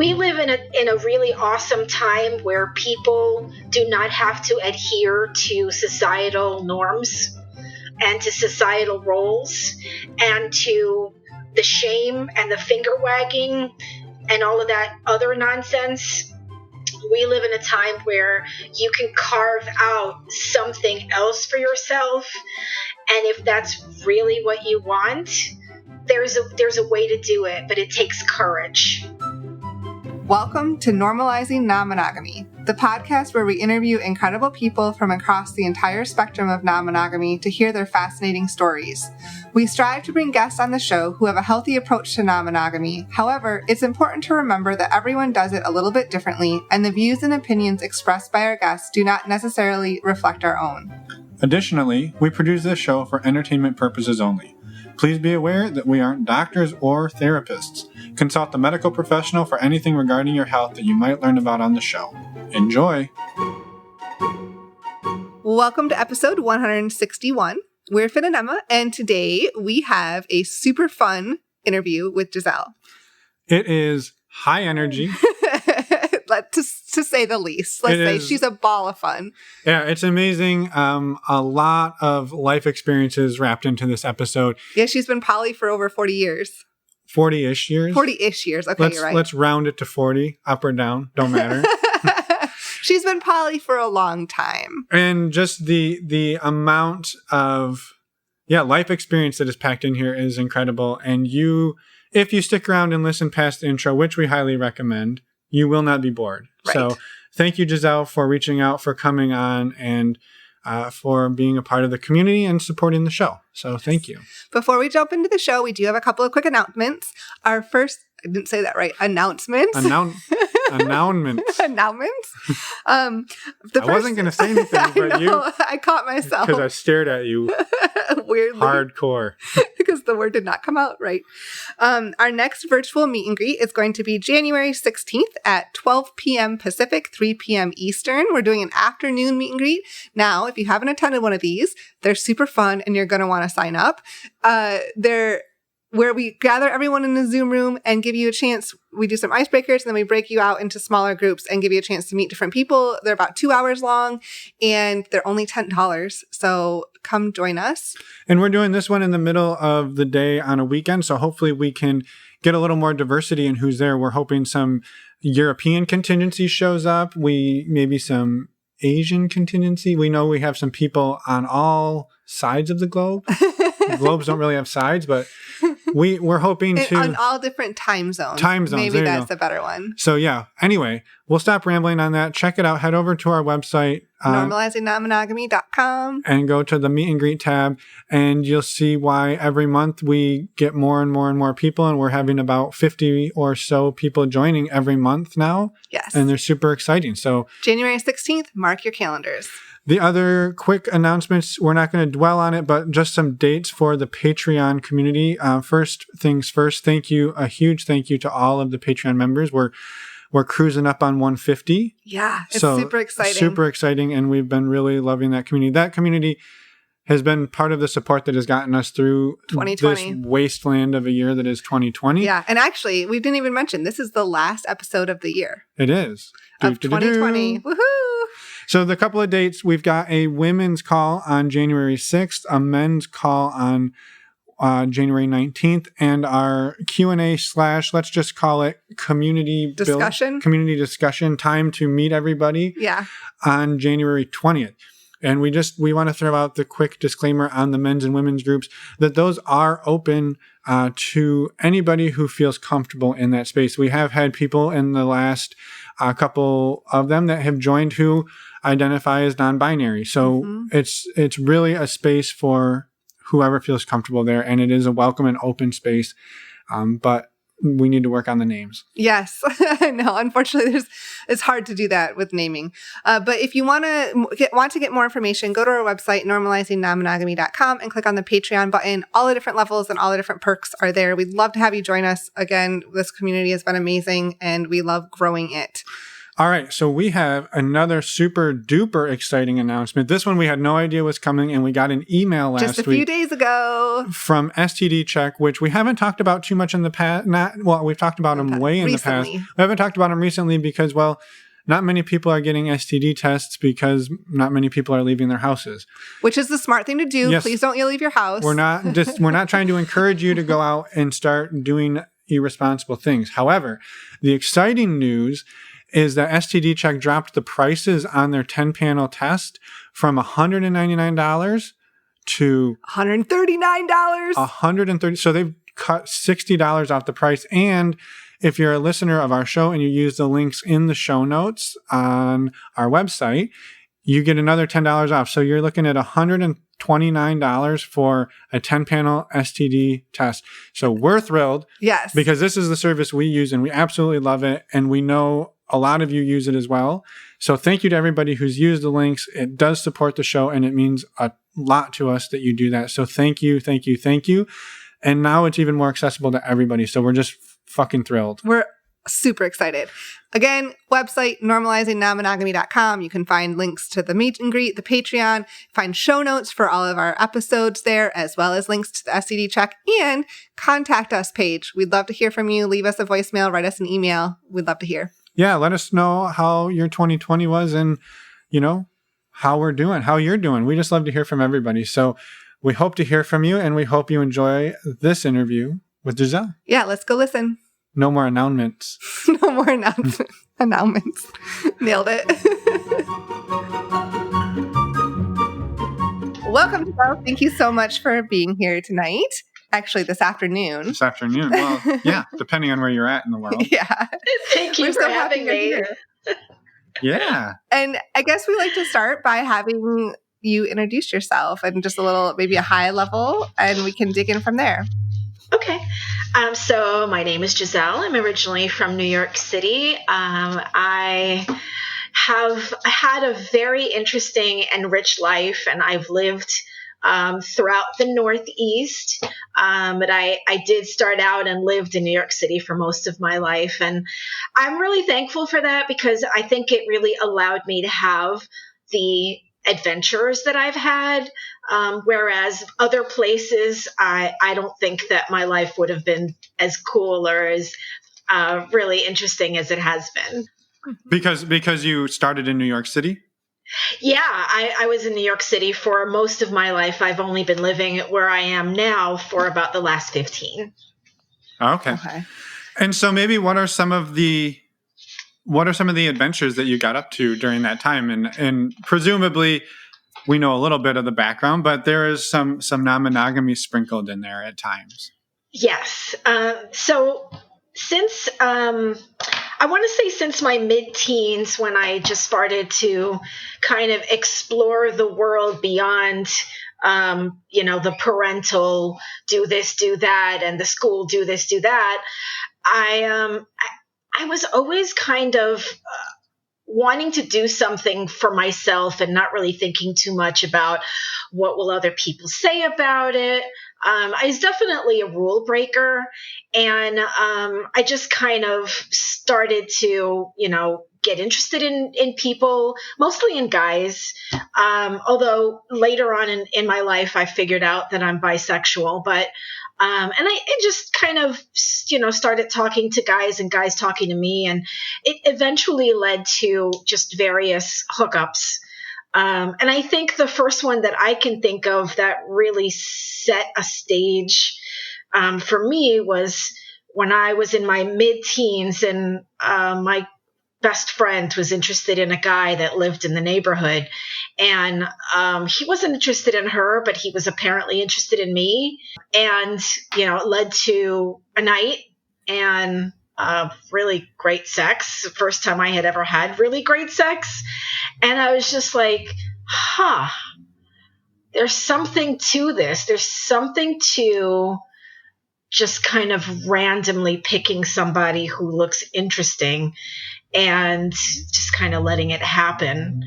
We live in a really awesome time where people do not have to adhere to societal norms and to societal roles and to the shame and the finger wagging and all of that other nonsense. We live in a time where you can carve out something else for yourself, and if that's really what you want, there's a way to do it, but it takes courage. Welcome to Normalizing Non-Monogamy, the podcast where we interview incredible people from across the entire spectrum of non-monogamy to hear their fascinating stories. We strive to bring guests on the show who have a healthy approach to non-monogamy. However, it's important to remember that everyone does it a little bit differently, and the views and opinions expressed by our guests do not necessarily reflect our own. Additionally, we produce this show for entertainment purposes only. Please be aware that we aren't doctors or therapists. Consult a medical professional for anything regarding your health that you might learn about on the show. Enjoy! Welcome to episode 161. We're Finn and Emma, and today we have a super fun interview with Giselle. It is high energy. To say the least. Let's say she's a ball of fun. Yeah, it's amazing. A lot of life experiences wrapped into this episode. Yeah, she's been poly for over 40 years. 40-ish years? 40-ish years. Okay, you're right. Let's round it to 40, up or down, don't matter. She's been poly for a long time. And just the amount of life experience that is packed in here is incredible. And if you stick around and listen past the intro, which we highly recommend, you will not be bored. Right. So thank you, Giselle, for reaching out, for coming on, and for being a part of the community and supporting the show. So thank you. Before we jump into the show, we do have a couple of quick announcements. Our first, I didn't say that right, announcements. Announcements. I wasn't going to say anything, but I caught myself. Because I stared at you. Weirdly. Hardcore. Because the word did not come out right. Our next virtual meet and greet is going to be January 16th at 12 p.m. Pacific, 3 p.m. Eastern. We're doing an afternoon meet and greet. Now, if you haven't attended one of these, they're super fun and you're going to want to sign up. They're where we gather everyone in the Zoom room and give you a chance. We do some icebreakers and then we break you out into smaller groups and give you a chance to meet different people. They're about 2 hours long and they're only $10. So come join us. And we're doing this one in the middle of the day on a weekend. So hopefully we can get a little more diversity in who's there. We're hoping some European contingency shows up. Maybe some Asian contingency. We know we have some people on all sides of the globe. Globes don't really have sides, but we're hoping to on all different time zones. Maybe that's a better one. So yeah. Anyway, we'll stop rambling on that. Check it out. Head over to our website, normalizingnonmonogamy.com, and go to the meet and greet tab, and you'll see why every month we get more and more and more people, and we're having about 50 or so people joining every month now. Yes, and they're super exciting. So January 16th, mark your calendars. The other quick announcements, we're not going to dwell on it, but just some dates for the Patreon community. First things first, a huge thank you to all of the Patreon members. We're cruising up on 150. Yeah, it's super exciting. Super exciting, and we've been really loving that community. That community has been part of the support that has gotten us through 2020. This wasteland of a year that is 2020. Yeah, and actually, we didn't even mention, this is the last episode of the year. It is. Of 2020. Woohoo! So the couple of dates, we've got a women's call on January 6th, a men's call on January 19th, and our Q&A / let's just call it community discussion time to meet everybody on January 20th. And we want to throw out the quick disclaimer on the men's and women's groups that those are open to anybody who feels comfortable in that space. We have had people in the last couple of them that have joined who identify as non-binary. So it's really a space for whoever feels comfortable there, and it is a welcome and open space. But we need to work on the names. Yes, I know. Unfortunately, it's hard to do that with naming. But if you want to get more information, go to our website, normalizingnonmonogamy.com, and click on the Patreon button. All the different levels and all the different perks are there. We'd love to have you join us. Again, this community has been amazing, and we love growing it. All right, so we have another super duper exciting announcement. This one we had no idea was coming, and we got an email last week. Just a few days ago. From STD Check, which we haven't talked about too much in the past. We've talked about them way in the past. We haven't talked about them recently because, well, not many people are getting STD tests because not many people are leaving their houses. Which is the smart thing to do. Yes. Please don't leave your house. We're not trying to encourage you to go out and start doing irresponsible things. However, the exciting news is that STD Check dropped the prices on their 10-panel test from $199 to $139. $130. So they've cut $60 off the price. And if you're a listener of our show and you use the links in the show notes on our website, you get another $10 off. So you're looking at $129 for a 10-panel STD test. So we're thrilled. Yes. Because this is the service we use and we absolutely love it. And we know a lot of you use it as well. So thank you to everybody who's used the links. It does support the show and it means a lot to us that you do that. So thank you, thank you, thank you. And now it's even more accessible to everybody. So we're just fucking thrilled. We're super excited. Again, website, normalizingnonmonogamy.com. You can find links to the meet and greet, the Patreon, find show notes for all of our episodes there, as well as links to the STD Check and contact us page. We'd love to hear from you. Leave us a voicemail, write us an email. We'd love to hear. Yeah, let us know how your 2020 was and, how we're doing, how you're doing. We just love to hear from everybody. So we hope to hear from you and we hope you enjoy this interview with Giselle. Yeah, let's go listen. No more announcements. No more announcements. Nailed it. Welcome, Giselle. Thank you so much for being here tonight. Actually, this afternoon. This afternoon. Well, yeah, depending on where you're at in the world. Yeah. Thank you for having me. Yeah. And I guess we like to start by having you introduce yourself and just a little, maybe a high level, and we can dig in from there. Okay. So my name is Giselle. I'm originally from New York City. I have had a very interesting and rich life, and I've lived throughout the Northeast. But I did start out and lived in New York City for most of my life. And I'm really thankful for that because I think it really allowed me to have the adventures that I've had. Whereas other places, I don't think that my life would have been as cool or as really interesting as it has been. Because you started in New York City? Yeah, I was in New York City for most of my life. I've only been living where I am now for about the last 15. Okay. And so maybe what are some of the adventures that you got up to during that time? And presumably we know a little bit of the background, but there is some non-monogamy sprinkled in there at times. Yes. So since I want to say since my mid-teens, when I just started to kind of explore the world beyond, the parental do this, do that, and the school do this, do that, I was always kind of wanting to do something for myself and not really thinking too much about what will other people say about it. I was definitely a rule breaker, and I just kind of started to, get interested in people, mostly in guys. Although later on in my life, I figured out that I'm bisexual, but and I just kind of, started talking to guys and guys talking to me, and it eventually led to just various hookups. And I think the first one that I can think of that really set a stage for me was when I was in my mid-teens, and my best friend was interested in a guy that lived in the neighborhood. And he wasn't interested in her, but he was apparently interested in me. And, it led to a night and really great sex. The first time I had ever had really great sex. And I was just like, there's something to this. There's something to just kind of randomly picking somebody who looks interesting and just kind of letting it happen.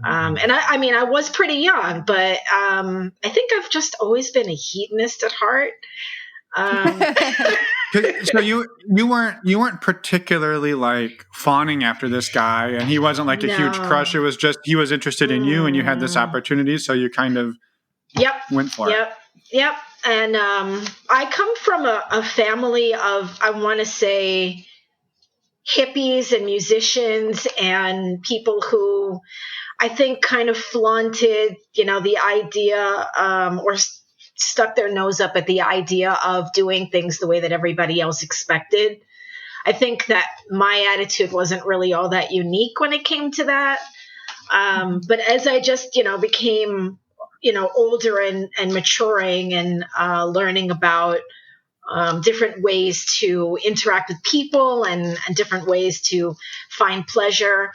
And I was pretty young, but I think I've just always been a hedonist at heart. So you weren't particularly like fawning after this guy, and he wasn't like a huge crush. It was just he was interested in you, and you had this opportunity, so you kind of went for it. Yep. And I come from a family of, I want to say, hippies and musicians and people who I think kind of flaunted, the idea or stuck their nose up at the idea of doing things the way that everybody else expected. I think that my attitude wasn't really all that unique when it came to that. But as I just, became, older and maturing and learning about different ways to interact with people and different ways to find pleasure,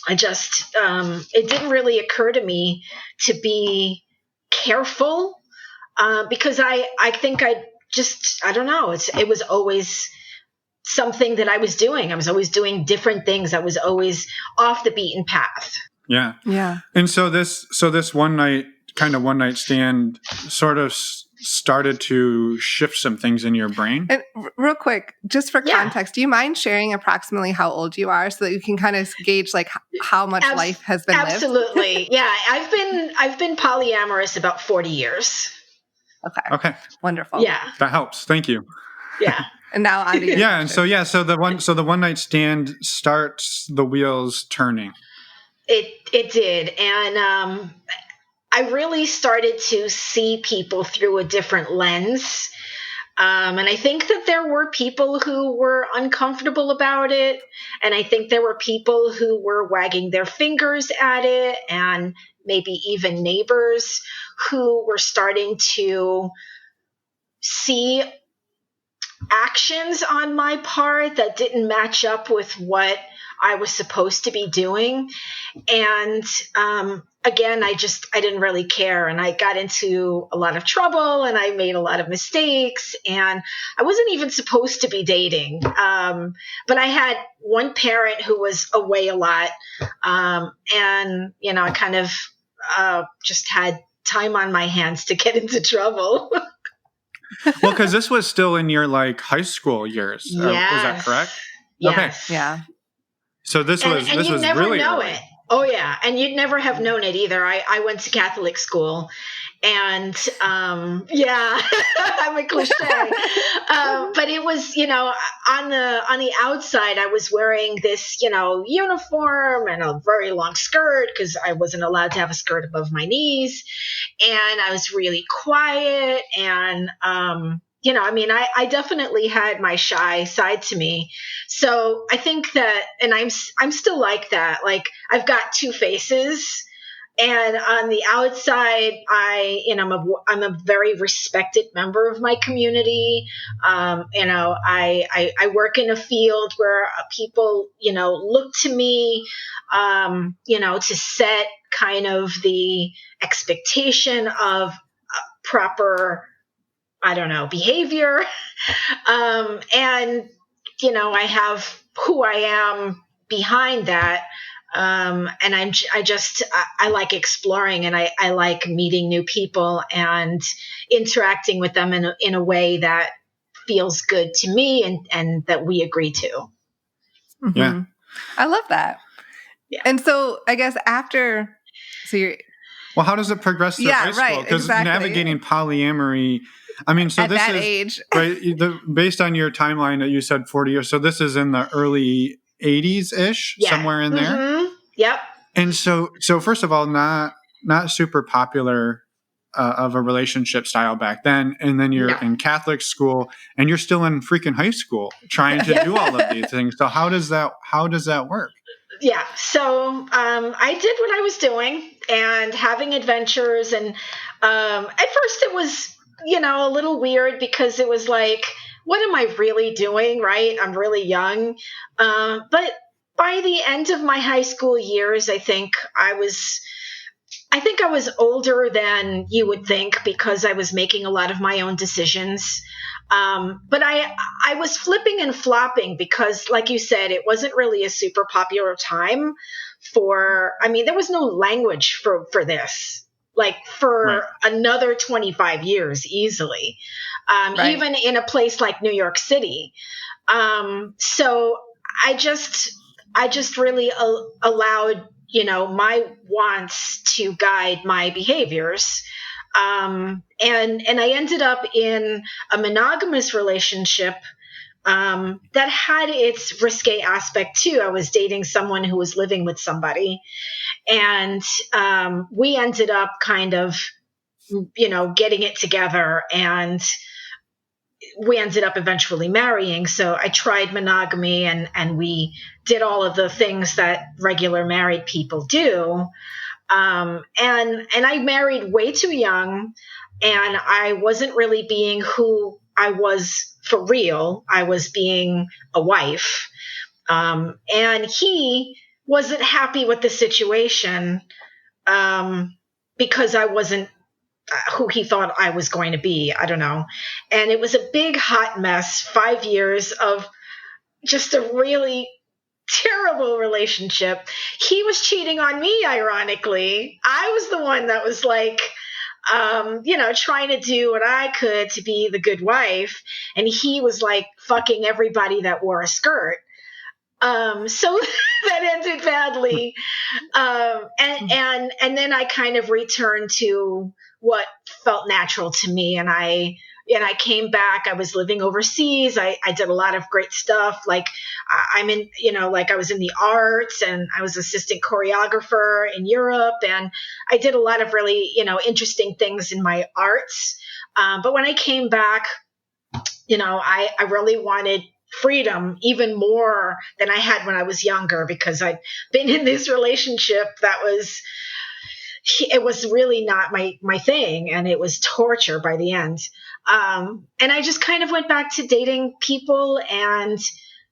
I just, it didn't really occur to me to be careful because I think I don't know, it was always something that I was doing. I was always doing different things. I was always off the beaten path. Yeah. Yeah. And so this one night stand sort of started to shift some things in your brain. And real quick, just for context, do you mind sharing approximately how old you are so that you can kind of gauge like how much life has been lived? Absolutely. Yeah. I've been polyamorous about 40 years. Okay. Wonderful. Yeah. That helps. Thank you. Yeah. And now on to your question. So the one night stand starts the wheels turning. It did. And I really started to see people through a different lens. And I think that there were people who were uncomfortable about it. And I think there were people who were wagging their fingers at it, and maybe even neighbors who were starting to see actions on my part that didn't match up with what I was supposed to be doing. And again, I didn't really care. And I got into a lot of trouble and I made a lot of mistakes. And I wasn't even supposed to be dating. But I had one parent who was away a lot. And, I kind of just had time on my hands to get into trouble. Well, because this was still in your like high school years. Is that correct? Yes. Okay. Yeah. So this was never really know early. It. Oh yeah, and you'd never have known it either. I went to Catholic school, and I'm a cliche, but it was on the outside I was wearing this uniform and a very long skirt because I wasn't allowed to have a skirt above my knees, and I was really quiet and I definitely had my shy side to me. So I think that, and I'm still like that. Like I've got two faces, and on the outside, I'm a very respected member of my community. I work in a field where people, look to me, to set kind of the expectation of proper, behavior. And, I have who I am behind that. And I like exploring, and I like meeting new people and interacting with them in a way that feels good to me and that we agree to. Mm-hmm. Yeah. I love that. Yeah. And so I guess well, how does it progress through high school? Because navigating polyamory, so at this that is age, right. Based on your timeline that you said 40 years, so this is in the early 80s-ish, somewhere in there. Mm-hmm. Yep. And so first of all, not super popular of a relationship style back then, and then you're in Catholic school, and you're still in freaking high school trying to do all of these things. So how does that work? Yeah. So I did what I was doing and having adventures. And at first it was, a little weird because it was like, what am I really doing? Right. I'm really young. But by the end of my high school years, I think I was older than you would think because I was making a lot of my own decisions. But I was flipping and flopping because, like you said, it wasn't really a super popular time there was no language for this. like for Right. another 25 years easily, Right. even in a place like New York City. So I just really allowed, my wants to guide my behaviors. And I ended up in a monogamous relationship that had its risque aspect too. I was dating someone who was living with somebody, and we ended up kind of, getting it together, and we ended up eventually marrying. So I tried monogamy, and we did all of the things that regular married people do. And I married way too young, and I wasn't really being who I was for real. I was being a wife. And he wasn't happy with the situation, because I wasn't who he thought I was going to be. I don't know. And it was a big hot mess, 5 years of just a really terrible relationship. He was cheating on me, ironically. I was the one that was like, trying to do what I could to be the good wife. And he was like fucking everybody that wore a skirt. So that ended badly. And then I kind of returned to what felt natural to me. And I came back. I was living overseas. I did a lot of great stuff. Like I'm in, like I was in the arts, and I was assistant choreographer in Europe. And I did a lot of really, interesting things in my arts. But when I came back, I really wanted freedom even more than I had when I was younger, because I'd been in this relationship that it was really not my thing, and it was torture by the end. And I just kind of went back to dating people and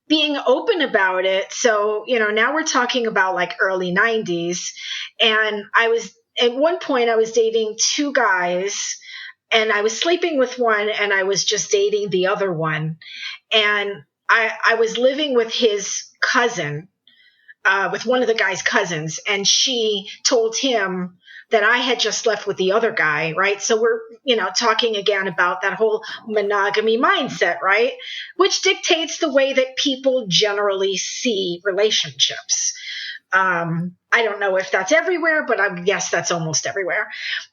being open about it. So, now we're talking about like early 90s. And at one point I was dating two guys, and I was sleeping with one, and I was just dating the other one. And I was living with his cousin, with one of the guy's cousins, and she told him that I had just left with the other guy, right? So we're, talking again about that whole monogamy mindset, right? Which dictates the way that people generally see relationships. I don't know if that's everywhere, but I guess that's almost everywhere.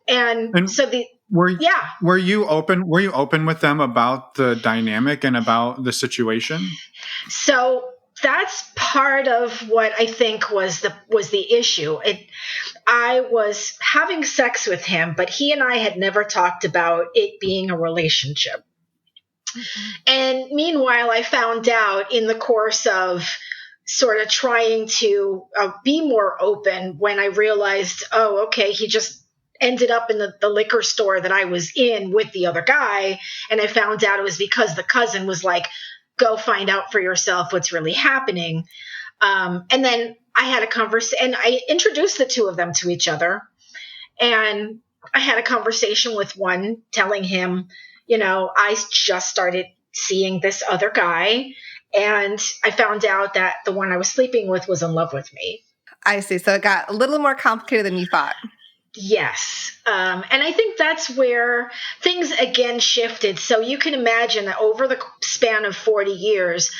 And so were you open with them about the dynamic and about the situation? So that's part of what I think was the issue. I was having sex with him, but he and I had never talked about it being a relationship. Mm-hmm. And meanwhile, I found out in the course of sort of trying to be more open, when I realized, oh, okay, he just ended up in the liquor store that I was in with the other guy. And I found out it was because the cousin was like, go find out for yourself what's really happening. And then I had a conversation, and I introduced the two of them to each other. And I had a conversation with one, telling him, I just started seeing this other guy, and I found out that the one I was sleeping with was in love with me. I see. So it got a little more complicated than you thought. Yes. And I think that's where things again shifted. So you can imagine that over the span of 40 years,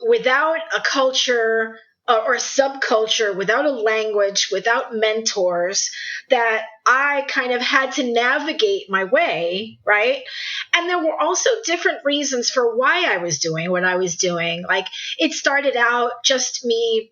without a culture or a subculture, without a language, without mentors, that I kind of had to navigate my way, right? And there were also different reasons for why I was doing what I was doing. Like, it started out just me,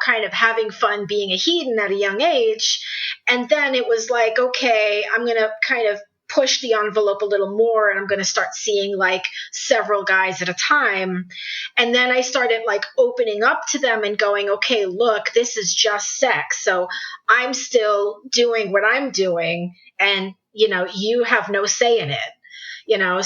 kind of having fun being a hedon at a young age. And then it was like, okay, I'm going to kind of push the envelope a little more, and I'm going to start seeing like several guys at a time. And then I started like opening up to them and going, okay, look, this is just sex. So I'm still doing what I'm doing, and you have no say in it.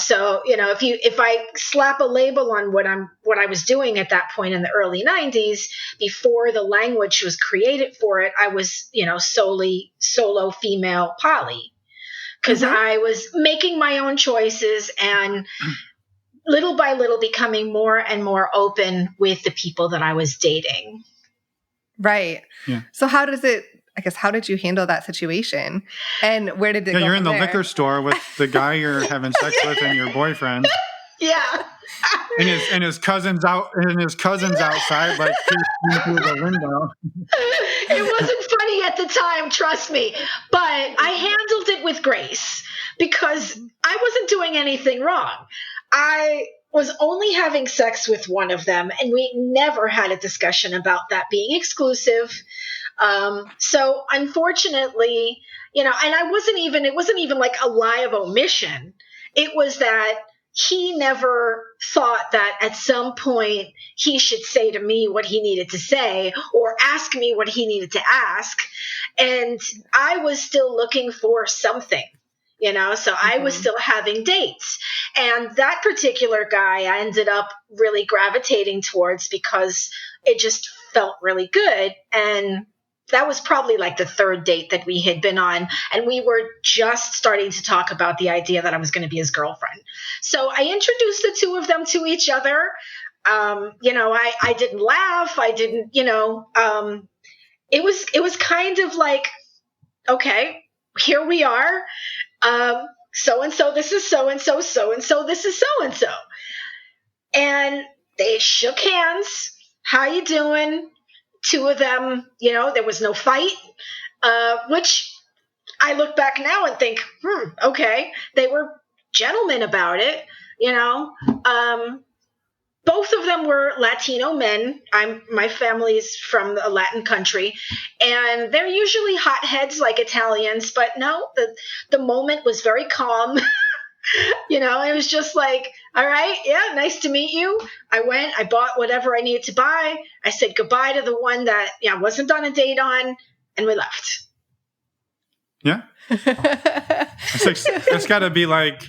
So if I slap a label on what I was doing at that point in the early 90s, before the language was created for it, I was solely solo female poly. Because I was making my own choices and little by little becoming more and more open with the people that I was dating. Right. Yeah. So how does it I guess, how did you handle that situation? And where did it go? You're in the there? liquor store with the guy you're having sex with and your boyfriend. Yeah. And his cousins outside, like through the window. It wasn't funny at the time, trust me, but I handled it with grace because I wasn't doing anything wrong. I was only having sex with one of them, and we never had a discussion about that being exclusive. So unfortunately, and it wasn't even like a lie of omission. It was that he never thought that at some point he should say to me what he needed to say or ask me what he needed to ask. And I was still looking for something, so I was still having dates. And that particular guy I ended up really gravitating towards because it just felt really good. And that was probably like the third date that we had been on. And we were just starting to talk about the idea that I was going to be his girlfriend. So I introduced the two of them to each other. I didn't laugh. I didn't, it was kind of like, okay, here we are. So-and-so, this is so-and-so, so-and-so, this is so-and-so. And they shook hands. How you doing? Two of them, there was no fight, which I look back now and think, okay, they were gentlemen about it, Both of them were Latino men. My family's from a Latin country, and they're usually hotheads like Italians, but no, the moment was very calm. It was just like, all right, yeah, nice to meet you. I went, I bought whatever I needed to buy. I said goodbye to the one that I wasn't on a date on, and we left. Yeah. It's got to be like,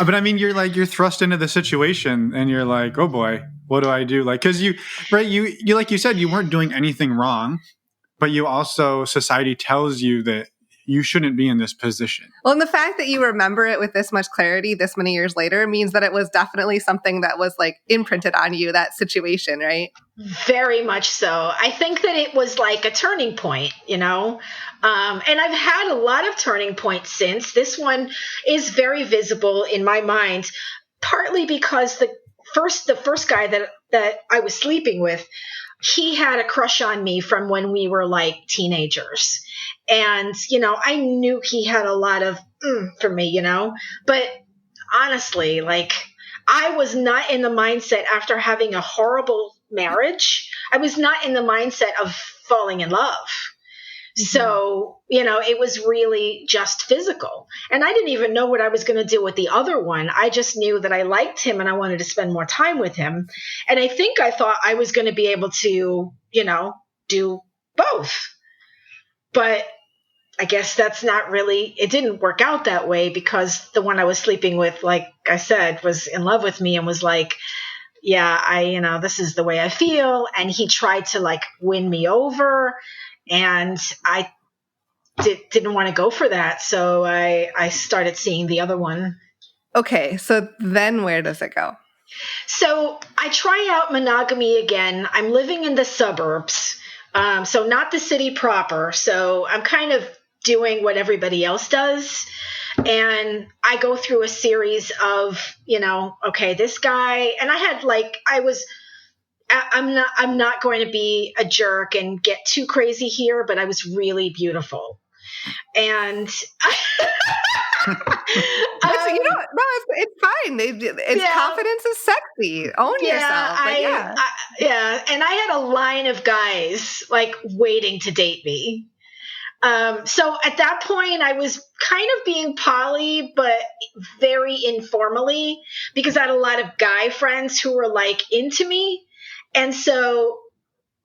but I mean, you're thrust into the situation and you're like, oh boy, what do I do? Like, cause you, like you said, you weren't doing anything wrong, but you also, society tells you that you shouldn't be in this position. Well, and the fact that you remember it with this much clarity this many years later means that it was definitely something that was like imprinted on you, that situation, right? Very much so. I think that it was like a turning point, and I've had a lot of turning points since. This one is very visible in my mind, partly because the first guy that I was sleeping with, he had a crush on me from when we were like teenagers. And, I knew he had a lot of for me, but honestly, like, I was not in the mindset after having a horrible marriage. I was not in the mindset of falling in love. Mm-hmm. So, it was really just physical. And I didn't even know what I was going to do with the other one. I just knew that I liked him and I wanted to spend more time with him. And I think I thought I was going to be able to, do both. But I guess that's not really, it didn't work out that way because the one I was sleeping with, like I said, was in love with me and was like, yeah, this is the way I feel. And he tried to like win me over and I didn't want to go for that. So I started seeing the other one. Okay. So then where does it go? So I try out monogamy again. I'm living in the suburbs. So not the city proper. So I'm kind of doing what everybody else does. And I go through a series of, okay, this guy, and I had like, I'm not going to be a jerk and get too crazy here, but I was really beautiful. And it's fine. It's confidence is sexy. Own yourself. And I had a line of guys like waiting to date me. So at that point, I was kind of being poly, but very informally because I had a lot of guy friends who were like into me. And so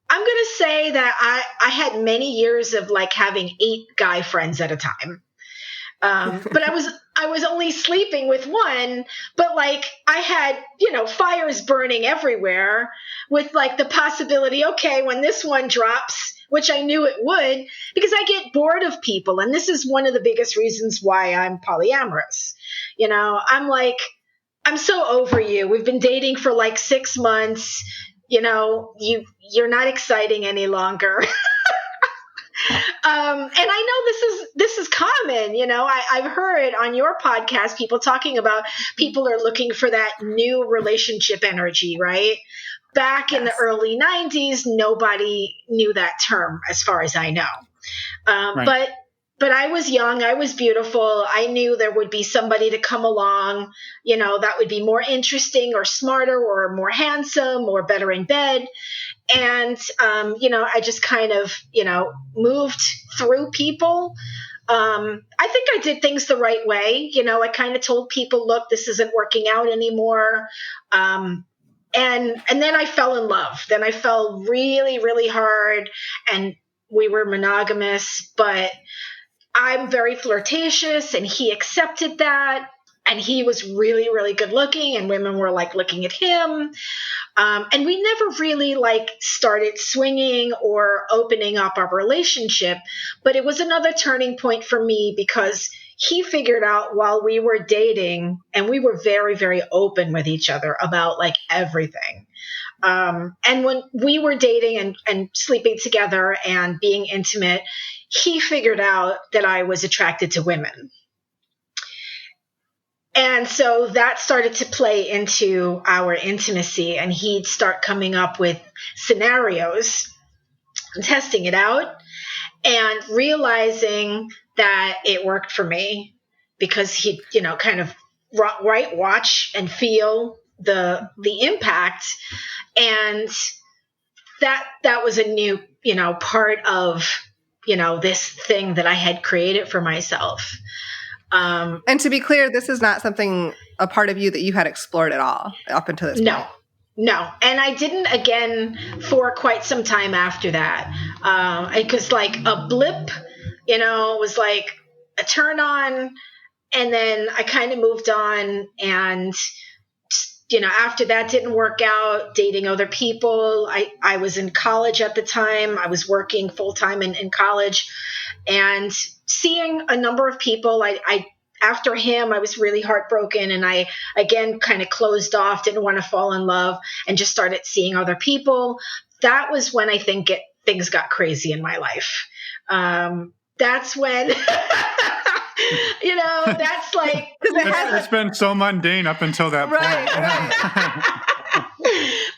I'm going to say that I had many years of like having 8 guy friends at a time. But I was only sleeping with one, but like I had, fires burning everywhere with like the possibility, okay, when this one drops, which I knew it would, because I get bored of people. And this is one of the biggest reasons why I'm polyamorous. I'm like, I'm so over you. We've been dating for like 6 months. You're not exciting any longer. And I know this is common. I've heard on your podcast people talking about people are looking for that new relationship energy, right? Back in the early 90s, nobody knew that term, as far as I know. Right. But I was young, I was beautiful. I knew there would be somebody to come along, that would be more interesting or smarter or more handsome or better in bed. And, I just kind of, moved through people. I think I did things the right way. I kind of told people, look, this isn't working out anymore. And then I fell in love. Then I fell really, really hard, and we were monogamous, but I'm very flirtatious, and he accepted that. And he was really, really good looking, and women were like looking at him. And we never really started swinging or opening up our relationship. But it was another turning point for me because he figured out while we were dating, and we were very, very open with each other about everything. And when we were dating and sleeping together and being intimate, he figured out that I was attracted to women. And so that started to play into our intimacy, and he'd start coming up with scenarios, testing it out, and realizing that it worked for me because he'd, kind of watch and feel the impact. And that was a new, part of, this thing that I had created for myself. And to be clear, this is not a part of you that you had explored at all up until this point. No. And I didn't again for quite some time after that. Because a blip, was like a turn on, and then I kind of moved on. And, after that didn't work out, dating other people. I was in college at the time. I was working full time in college, and seeing a number of people. After him, I was really heartbroken, and I again kind of closed off, didn't want to fall in love, and just started seeing other people. That was when I think things got crazy in my life. That's when, that's it's been so mundane up until that point.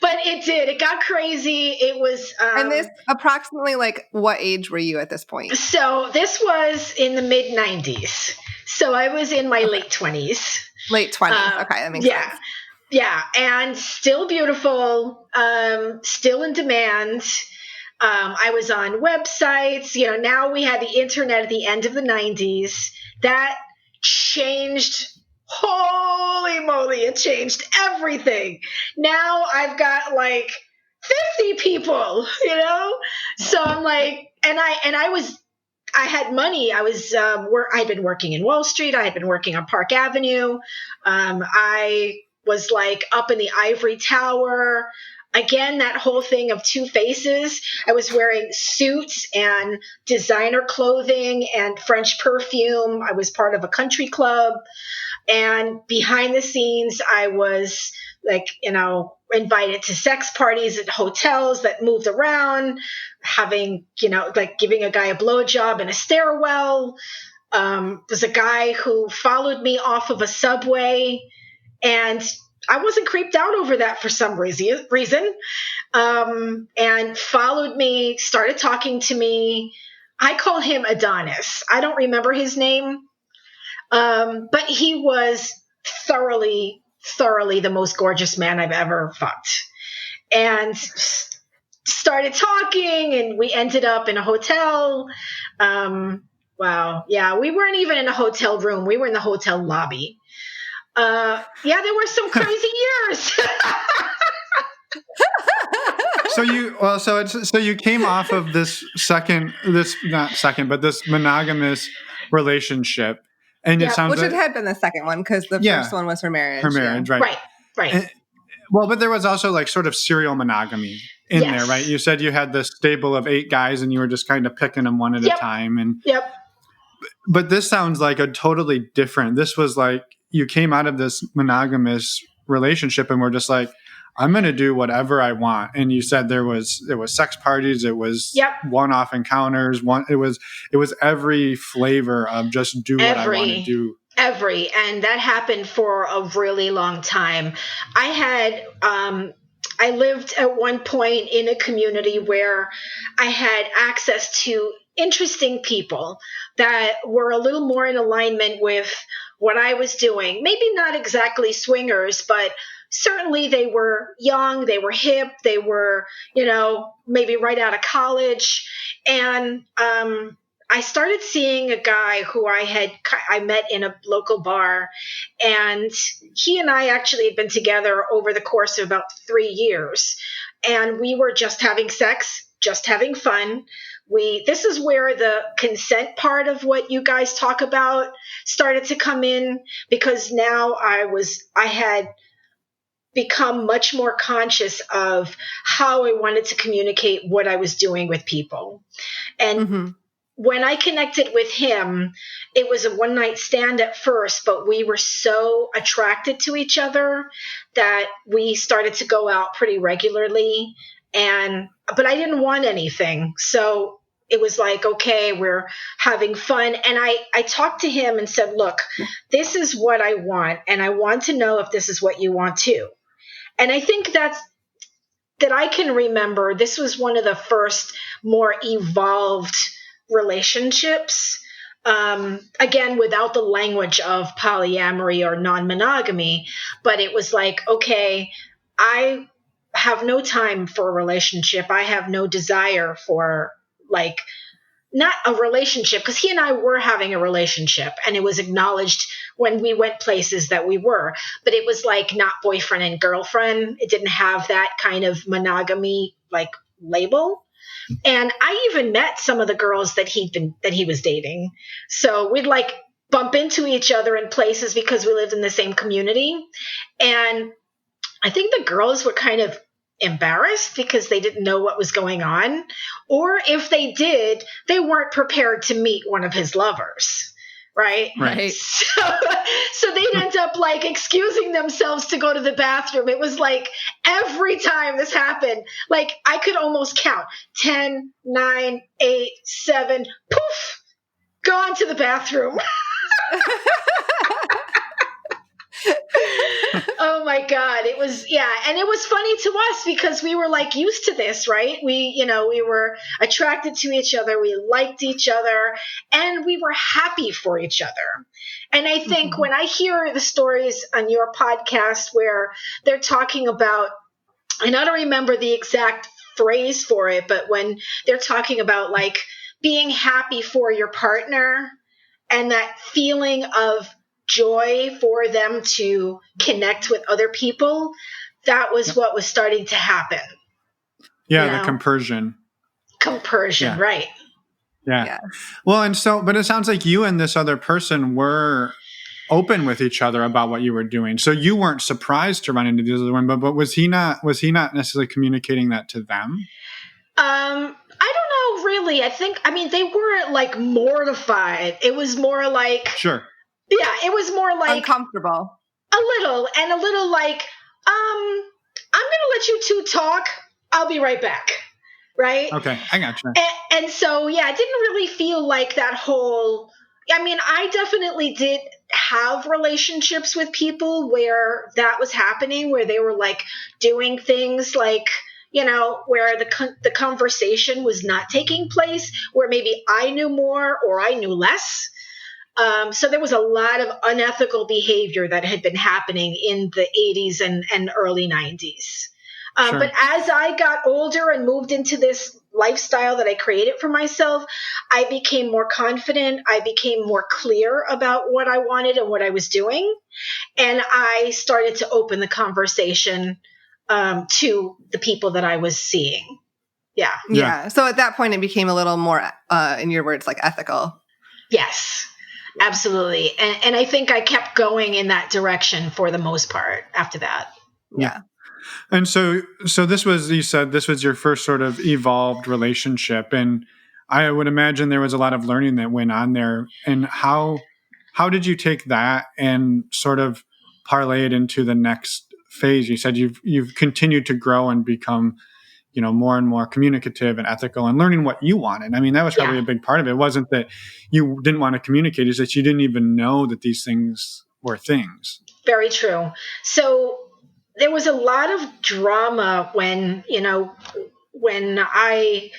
But it did. It got crazy. It was. And this approximately what age were you at this point? So this was in the mid 90s. So I was in my late 20s. Late 20s. Okay, that makes sense. Yeah, and still beautiful, still in demand. I was on websites. Now we had the internet at the end of the 90s. That changed. Holy moly, it changed everything. Now I've got 50 people, So I'm I had money. I was I'd been working in Wall Street. I had been working on Park Avenue. I was up in the ivory tower. Again, that whole thing of two faces. I was wearing suits and designer clothing and French perfume. I was part of a country club. And behind the scenes, I was invited to sex parties at hotels that moved around, having, giving a guy a blowjob in a stairwell. There's a guy who followed me off of a subway, and I wasn't creeped out over that for some reason. And followed me, started talking to me. I call him Adonis. I don't remember his name. But he was thoroughly the most gorgeous man I've ever fucked. And started talking, and we ended up in a hotel. Wow. Yeah, we weren't even in a hotel room. We were in the hotel lobby. Yeah, there were some crazy years. So you came off of this monogamous relationship, and it sounds which it had been the second one because the first one was her marriage. Her marriage, right? Right. But there was also sort of serial monogamy in there, right? You said you had this stable of 8 guys, and you were just kind of picking them one at a time. And but this sounds like a totally different. This was you came out of this monogamous relationship and were just I'm going to do whatever I want. And you said there was sex parties, it was one-off encounters, it was every flavor of just do what I want to do. And that happened for a really long time. I lived at one point in a community where I had access to interesting people that were a little more in alignment with what I was doing. Maybe not exactly swingers, but certainly they were young, they were hip, they were, maybe right out of college. And I started seeing a guy who I met in a local bar, and he and I actually had been together over the course of about 3 years, and we were just having sex, just having fun. This is where the consent part of what you guys talk about started to come in, because now I had become much more conscious of how I wanted to communicate what I was doing with people. And when I connected with him, it was a one-night stand at first, but we were so attracted to each other that we started to go out pretty regularly. But I didn't want anything. So it was like, okay, we're having fun. And I talked to him and said, look, this is what I want, and I want to know if this is what you want too. And I think that I can remember this was one of the first more evolved relationships. Again, without the language of polyamory or non-monogamy, but it was like, okay, I have no time for a relationship. I have no desire for not a relationship, because he and I were having a relationship, and it was acknowledged when we went places that we were, but it was not boyfriend and girlfriend. It didn't have that kind of monogamy label. And I even met some of the girls that he was dating. So we'd bump into each other in places because we lived in the same community. And I think the girls were kind of embarrassed because they didn't know what was going on. Or if they did, they weren't prepared to meet one of his lovers. Right. So they'd end up excusing themselves to go to the bathroom. It was every time this happened, I could almost count 10, 9, 8, 7, poof, gone to the bathroom. Oh my God. It was, and it was funny to us because we were used to this, right? We were attracted to each other. We liked each other, and we were happy for each other. And I think when I hear the stories on your podcast where they're talking about, and I don't remember the exact phrase for it, but when they're talking about being happy for your partner and that feeling of joy for them to connect with other people, that was what was starting to happen. Yeah, the compersion. Compersion, right. Yeah. Well, but it sounds like you and this other person were open with each other about what you were doing. So you weren't surprised to run into the other one, but was he not necessarily communicating that to them? I don't know, really. They weren't mortified. It was more sure. Yeah, it was more uncomfortable. A little I'm going to let you two talk. I'll be right back. Right? Okay, I got you. And so, it didn't really feel like that whole, I definitely did have relationships with people where that was happening, where they were doing things where the conversation was not taking place, where maybe I knew more or I knew less. So there was a lot of unethical behavior that had been happening in the 80s and early 90s. Sure. But as I got older and moved into this lifestyle that I created for myself, I became more confident. I became more clear about what I wanted and what I was doing. And I started to open the conversation to the people that I was seeing. Yeah. So at that point, it became a little more, in your words, ethical. Yes. Absolutely. And I think I kept going in that direction for the most part after that. Yeah. And so this was, you said this was your first sort of evolved relationship. And I would imagine there was a lot of learning that went on there. And how did you take that and sort of parlay it into the next phase, you said you've continued to grow and become, more and more communicative and ethical and learning what you wanted. I mean, that was probably a big part of it. It wasn't that you didn't want to communicate, it's that you didn't even know that these things were things. Very true. So there was a lot of drama when I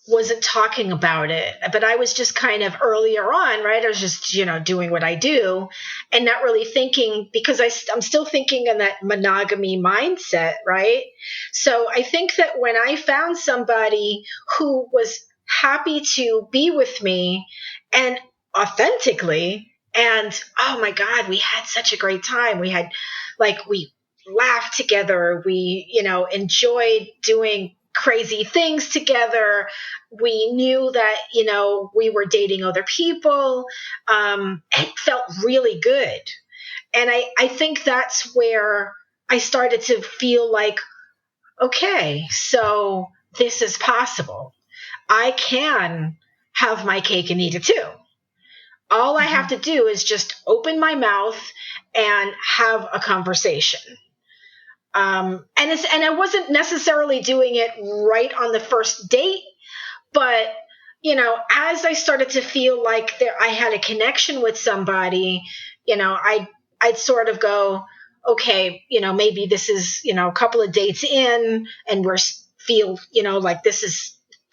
wasn't talking about it, but I was just kind of earlier on, right? I was just, doing what I do and not really thinking, because I'm still thinking in that monogamy mindset, right? So I think that when I found somebody who was happy to be with me and authentically, and oh my God, we had such a great time. We laughed together. We, enjoyed doing crazy things together. We knew that, we were dating other people. It felt really good. And I think that's where I started to feel like, okay, so this is possible. I can have my cake and eat it too. All I have to do is just open my mouth and have a conversation. And I wasn't necessarily doing it right on the first date, but as I started to feel like I had a connection with somebody, I'd sort of go, okay, maybe this is, a couple of dates in, and like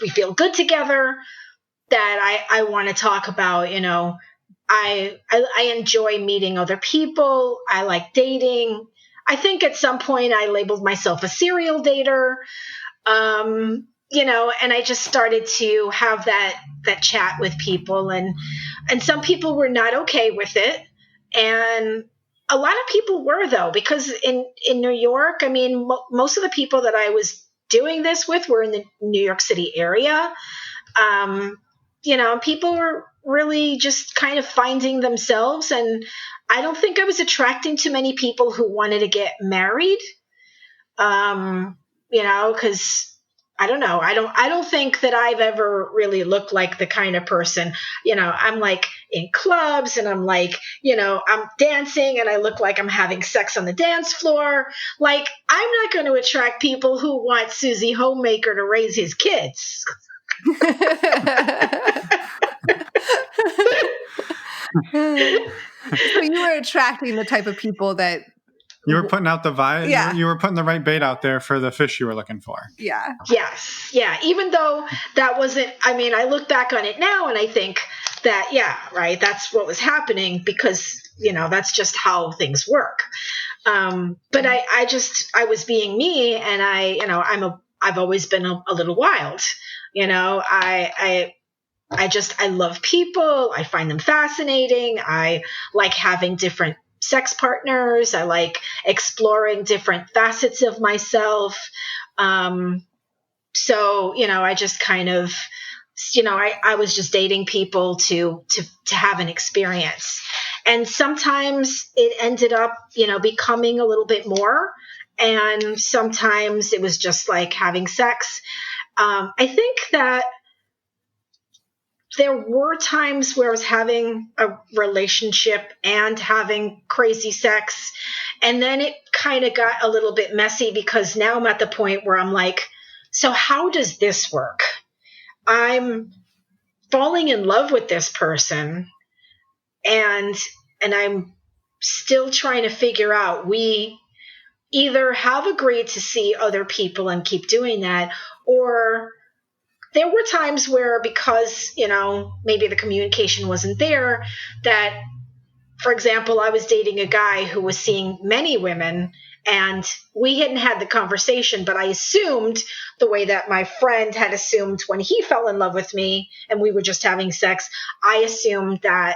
we feel good together, that I want to talk about, I enjoy meeting other people. I like dating. I think at some point I labeled myself a serial dater, and I just started to have that chat with people, and some people were not okay with it, and a lot of people were, though, because in New York, I mean, most of the people that I was doing this with were in the New York City area. People were really just kind of finding themselves, and I don't think I was attracting too many people who wanted to get married. Because I don't know. I don't think that I've ever really looked like the kind of person, I'm like in clubs and I'm like, I'm dancing and I look like I'm having sex on the dance floor. Like, I'm not going to attract people who want Susie Homemaker to raise his kids. So you were attracting the type of people that you were putting out the vibe. Yeah. You were putting the right bait out there for the fish you were looking for. Yeah. Yes. Yeah. Even though that wasn't, I look back on it now and I think that, yeah, right, that's what was happening, because, that's just how things work. But I was being me, and I've always been a little wild. I love people. I find them fascinating. I like having different sex partners. I like exploring different facets of myself. So, I just kind of, I was just dating people to have an experience. And sometimes it ended up, becoming a little bit more. And sometimes it was just like having sex. I think that there were times where I was having a relationship and having crazy sex. And then it kind of got a little bit messy, because now I'm at the point where I'm like, so how does this work? I'm falling in love with this person, and I'm still trying to figure out, we either have agreed to see other people and keep doing that, or there were times where, because, maybe the communication wasn't there, that, for example, I was dating a guy who was seeing many women, and we hadn't had the conversation, but I assumed, the way that my friend had assumed when he fell in love with me and we were just having sex, I assumed that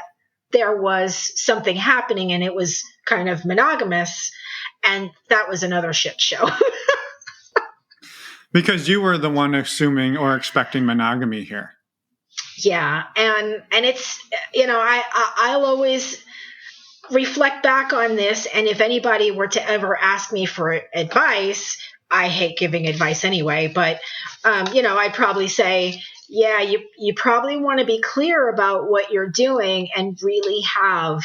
there was something happening and it was kind of monogamous. And that was another shit show. Because you were the one assuming or expecting monogamy here. Yeah. And it's, I'll always reflect back on this. And if anybody were to ever ask me for advice, I hate giving advice anyway, but, I'd probably say, yeah, you probably want to be clear about what you're doing and really have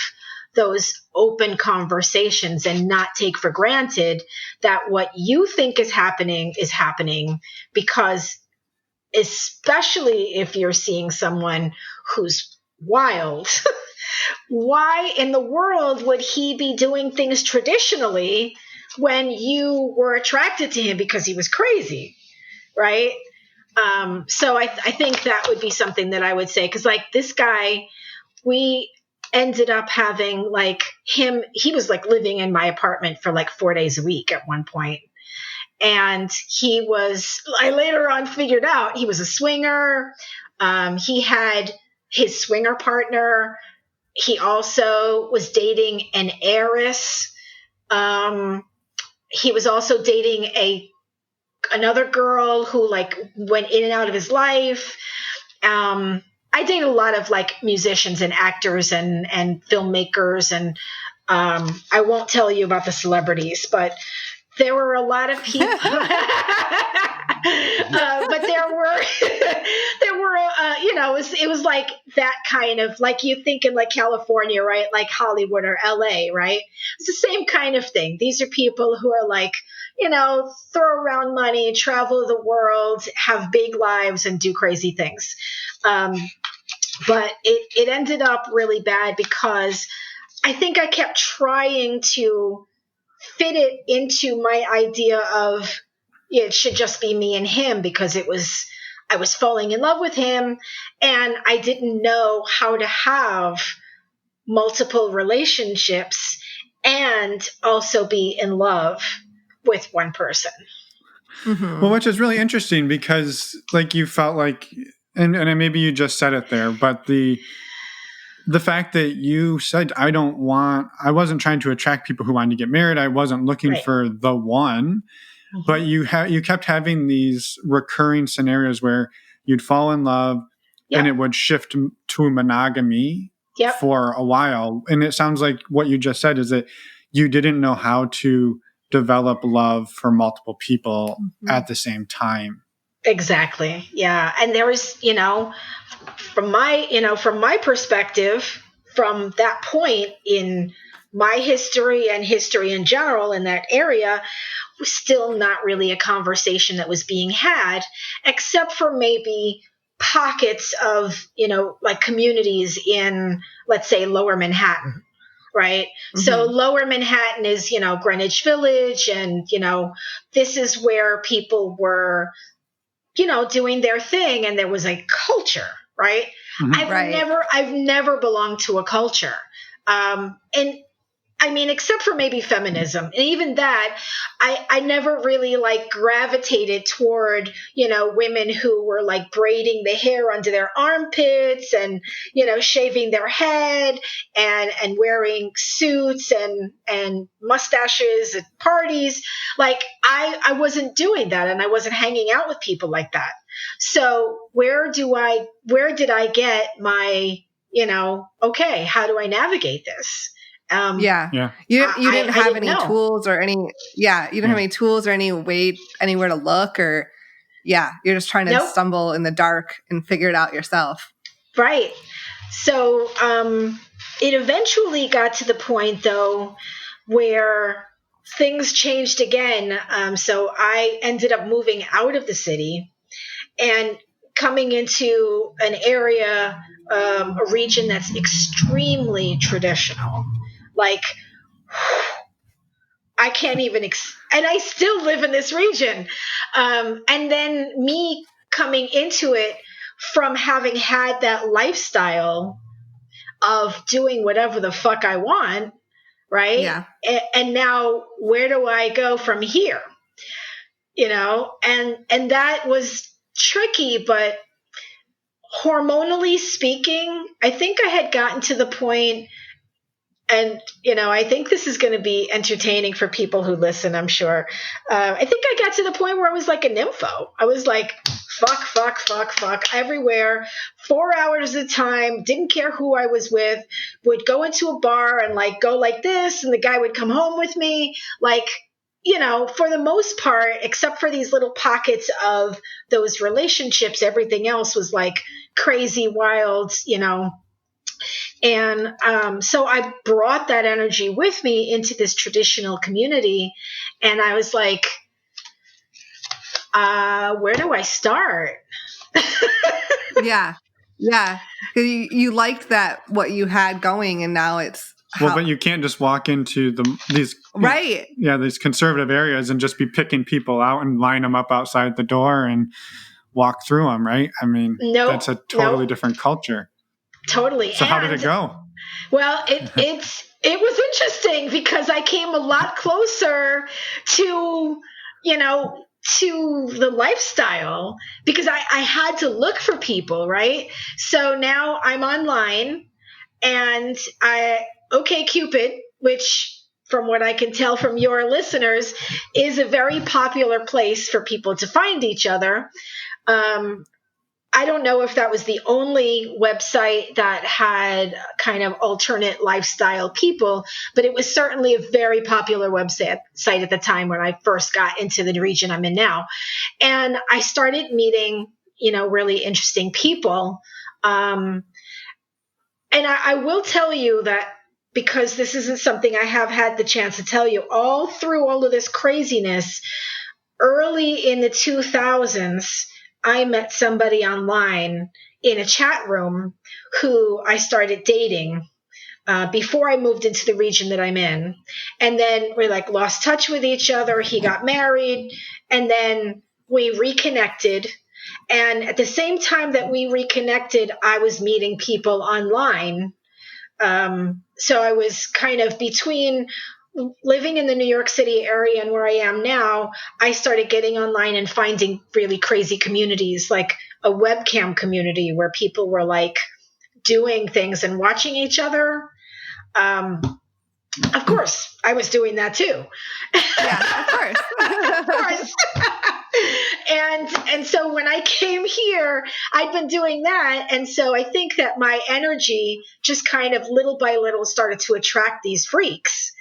those open conversations and not take for granted that what you think is happening, because especially if you're seeing someone who's wild, why in the world would he be doing things traditionally when you were attracted to him because he was crazy, right? So I think that would be something that I would say, because like this guy, we ended up having like he was like living in my apartment for like 4 days a week at one point. And I later on figured out he was a swinger. He had his swinger partner. He also was dating an heiress. He was also dating another girl who like went in and out of his life. I dated a lot of like musicians and actors and filmmakers, and I won't tell you about the celebrities, but there were a lot of people. But there were, it was like that kind of, like you think in like California, right? Like Hollywood or LA, right? It's the same kind of thing. These are people who are like, throw around money, travel the world, have big lives, and do crazy things. But it ended up really bad because I think I kept trying to fit it into my idea of it should just be me and him, because I was falling in love with him, and I didn't know how to have multiple relationships and also be in love with one person. Mm-hmm. Well, which is really interesting because like you felt like, and maybe you just said it there, but the fact that you said, I wasn't trying to attract people who wanted to get married. I wasn't looking for the one, mm-hmm. but you kept having these recurring scenarios where you'd fall in love and it would shift to monogamy for a while. And it sounds like what you just said is that you didn't know how to develop love for multiple people mm-hmm. at the same time. Exactly. Yeah. And there was, from my perspective, from that point in my history and history in general in that area, was still not really a conversation that was being had, except for maybe pockets of, like communities in, let's say, Lower Manhattan. Right. Mm-hmm. So Lower Manhattan is, Greenwich Village. And, this is where people were, doing their thing. And there was a culture. Right. Mm-hmm. I've never belonged to a culture. And I mean, except for maybe feminism. And even that, I never really like gravitated toward, women who were like braiding the hair under their armpits and, shaving their head and wearing suits and mustaches at parties. Like I wasn't doing that, and I wasn't hanging out with people like that. So where did I get my, okay, how do I navigate this? You didn't have any tools or any way, anywhere to look, or you're just trying to stumble in the dark and figure it out yourself. Right. So it eventually got to the point though where things changed again. So I ended up moving out of the city and coming into an area, a region that's extremely traditional. Like, I can't even, and I still live in this region. And then me coming into it from having had that lifestyle of doing whatever the fuck I want, right? Yeah. And now where do I go from here? And that was tricky, but hormonally speaking, I think I had gotten to the point. And, I think this is going to be entertaining for people who listen, I'm sure. I think I got to the point where I was like a nympho. I was like, fuck everywhere, 4 hours at a time, didn't care who I was with, would go into a bar and like go like this, and the guy would come home with me. Like, for the most part, except for these little pockets of those relationships, everything else was like crazy, wild, And so I brought that energy with me into this traditional community. And I was like, where do I start? Yeah. Yeah. 'Cause you liked that, what you had going, and now it's Well, but you can't just walk into these right. these conservative areas and just be picking people out and line them up outside the door and walk through them, right? I mean, that's a totally different culture. Totally. So how did it go? Well, it was interesting because I came a lot closer to, to the lifestyle, because I had to look for people, right? So now I'm online, and OkCupid, which from what I can tell from your listeners is a very popular place for people to find each other. I don't know if that was the only website that had kind of alternate lifestyle people, but it was certainly a very popular website at the time when I first got into the region I'm in now. And I started meeting, really interesting people. And I will tell you that, because this isn't something I have had the chance to tell you, all through all of this craziness, early in the 2000s, I met somebody online in a chat room who I started dating before I moved into the region that I'm in. And then we lost touch with each other. He got married, and then we reconnected. And at the same time that we reconnected, I was meeting people online. So I was kind of between living in the New York City area and where I am now. I started getting online and finding really crazy communities, like a webcam community where people were doing things and watching each other. Of course, I was doing that too. Yeah, of course. Of course. And so when I came here, I'd been doing that. And so I think that my energy just kind of little by little started to attract these freaks,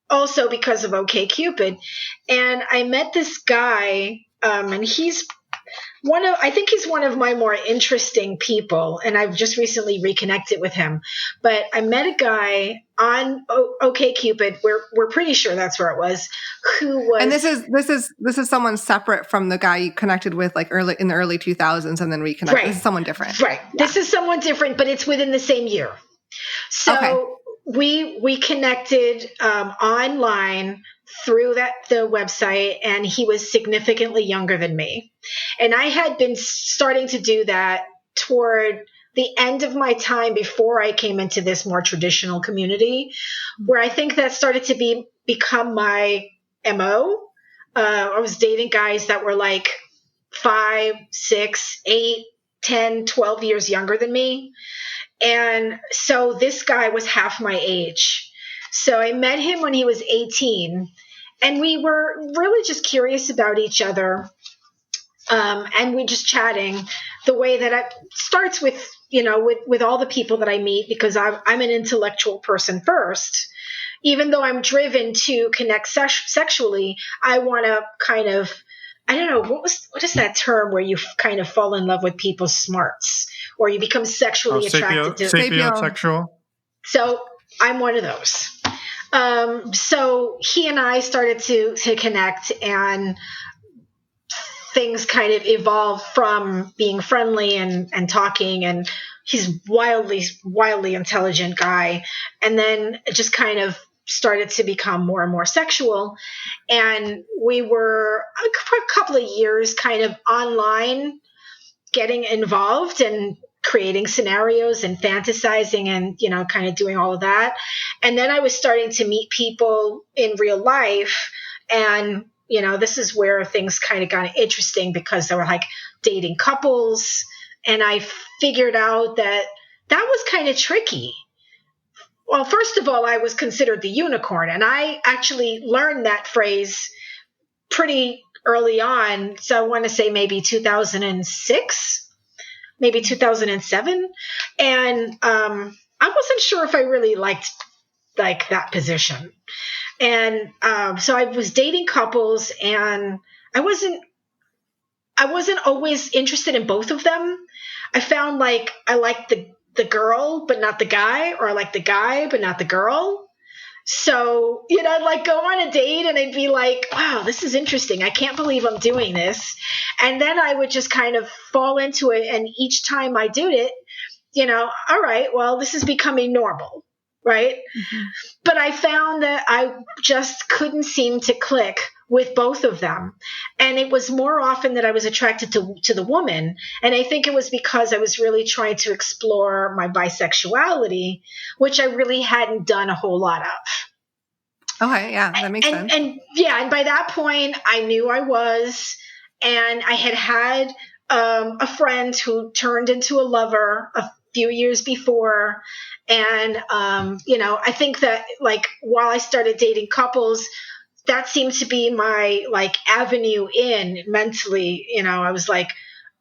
also because of OkCupid. And I met this guy, and he's I think he's one of my more interesting people, and I've just recently reconnected with him. But I met a guy on OkCupid, we're pretty sure that's where it was, who was. And this is someone separate from the guy you connected with early in the early 2000s and then reconnected. Right. This is someone different. Right. Yeah. This is someone different, but it's within the same year. So okay. we connected online through the website, and he was significantly younger than me. And I had been starting to do that toward the end of my time before I came into this more traditional community, where I think that started to become my MO. I was dating guys that were 5, 6, 8, 10, 12 years younger than me. And so this guy was half my age. So I met him when he was 18, and we were really just curious about each other. And we just chatting the way that it starts with, with all the people that I meet, because I'm an intellectual person first. Even though I'm driven to connect sexually, I want to kind of, I don't know, what is that term where you kind of fall in love with people's smarts, or you become sexually attracted to sapiosexual. So I'm one of those. So he and I started to connect, and things kind of evolved from being friendly and talking, and he's wildly intelligent guy. And then it just kind of started to become more and more sexual. And we were for a couple of years kind of online getting involved and creating scenarios and fantasizing and, kind of doing all of that. And then I was starting to meet people in real life, and this is where things kind of got interesting, because they were dating couples. And I figured out that was kind of tricky. Well, first of all, I was considered the unicorn, and I actually learned that phrase pretty early on. So I want to say maybe 2006, maybe 2007. And I wasn't sure if I really liked that position. And so I was dating couples, and I wasn't always interested in both of them. I found I liked the girl but not the guy, or I like the guy but not the girl. So, I'd like go on a date and I'd be like, wow, this is interesting. I can't believe I'm doing this. And then I would just kind of fall into it. And each time I did it, all right, well, this is becoming normal, right? Mm-hmm. But I found that I just couldn't seem to click with both of them. And it was more often that I was attracted to the woman. And I think it was because I was really trying to explore my bisexuality, which I really hadn't done a whole lot of. Okay, yeah, that makes sense. And by that point, I knew I was, and I had a friend who turned into a lover a few years before. And, I think that like while I started dating couples, that seemed to be my like avenue in mentally. I was like,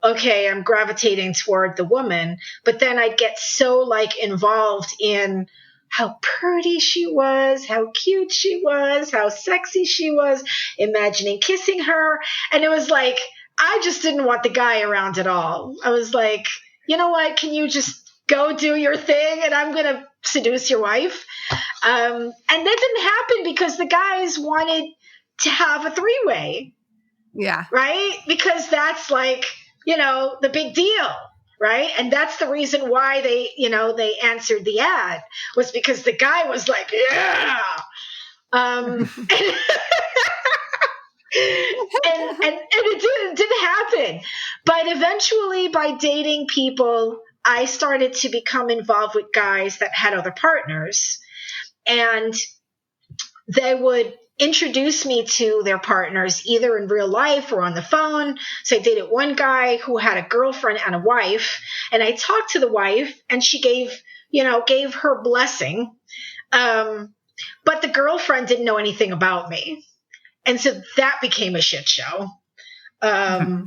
okay, I'm gravitating toward the woman. But then I'd get so like involved in how pretty she was, how cute she was, how sexy she was, imagining kissing her. And it was like, I just didn't want the guy around at all. I was like, you know what? Can you just go do your thing and I'm going to seduce your wife? And that didn't happen because the guys wanted to have a three-way. Yeah. Right? Because that's like, the big deal. Right? And that's the reason why they answered the ad, was because the guy was like, yeah. And it didn't happen. But eventually, by dating people, I started to become involved with guys that had other partners. And they would introduce me to their partners either in real life or on the phone. So I dated one guy who had a girlfriend and a wife, and I talked to the wife and she gave her blessing. But the girlfriend didn't know anything about me. And so that became a shit show. I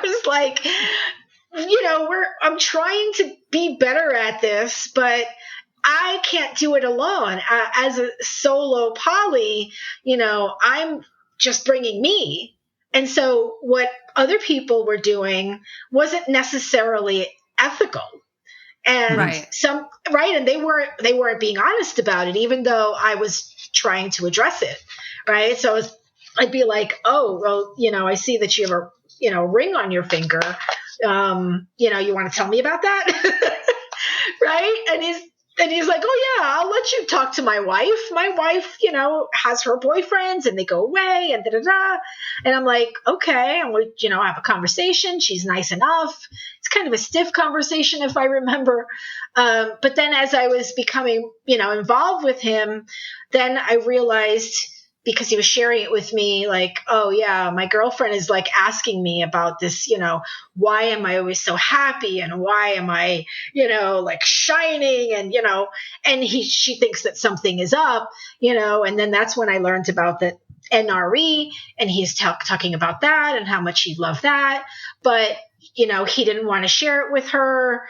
was like, I'm trying to be better at this, but I can't do it alone. As a solo poly, I'm just bringing me. And so what other people were doing wasn't necessarily ethical. And and they weren't being honest about it, even though I was trying to address it. Right. So I'd be like, oh, well, I see that you have a ring on your finger. You want to tell me about that? Right. And he's like, oh, yeah, I'll let you talk to my wife. My wife, has her boyfriends and they go away and da-da-da. And I'm like, okay. And we, have a conversation. She's nice enough. It's kind of a stiff conversation, if I remember. But then as I was becoming, involved with him, then I realized, because he was sharing it with me, like, oh yeah, my girlfriend is like asking me about this, why am I always so happy? And why am I, like shining? And, and she thinks that something is up, and then that's when I learned about the NRE, and he's talking about that and how much he loved that. But, he didn't want to share it with her.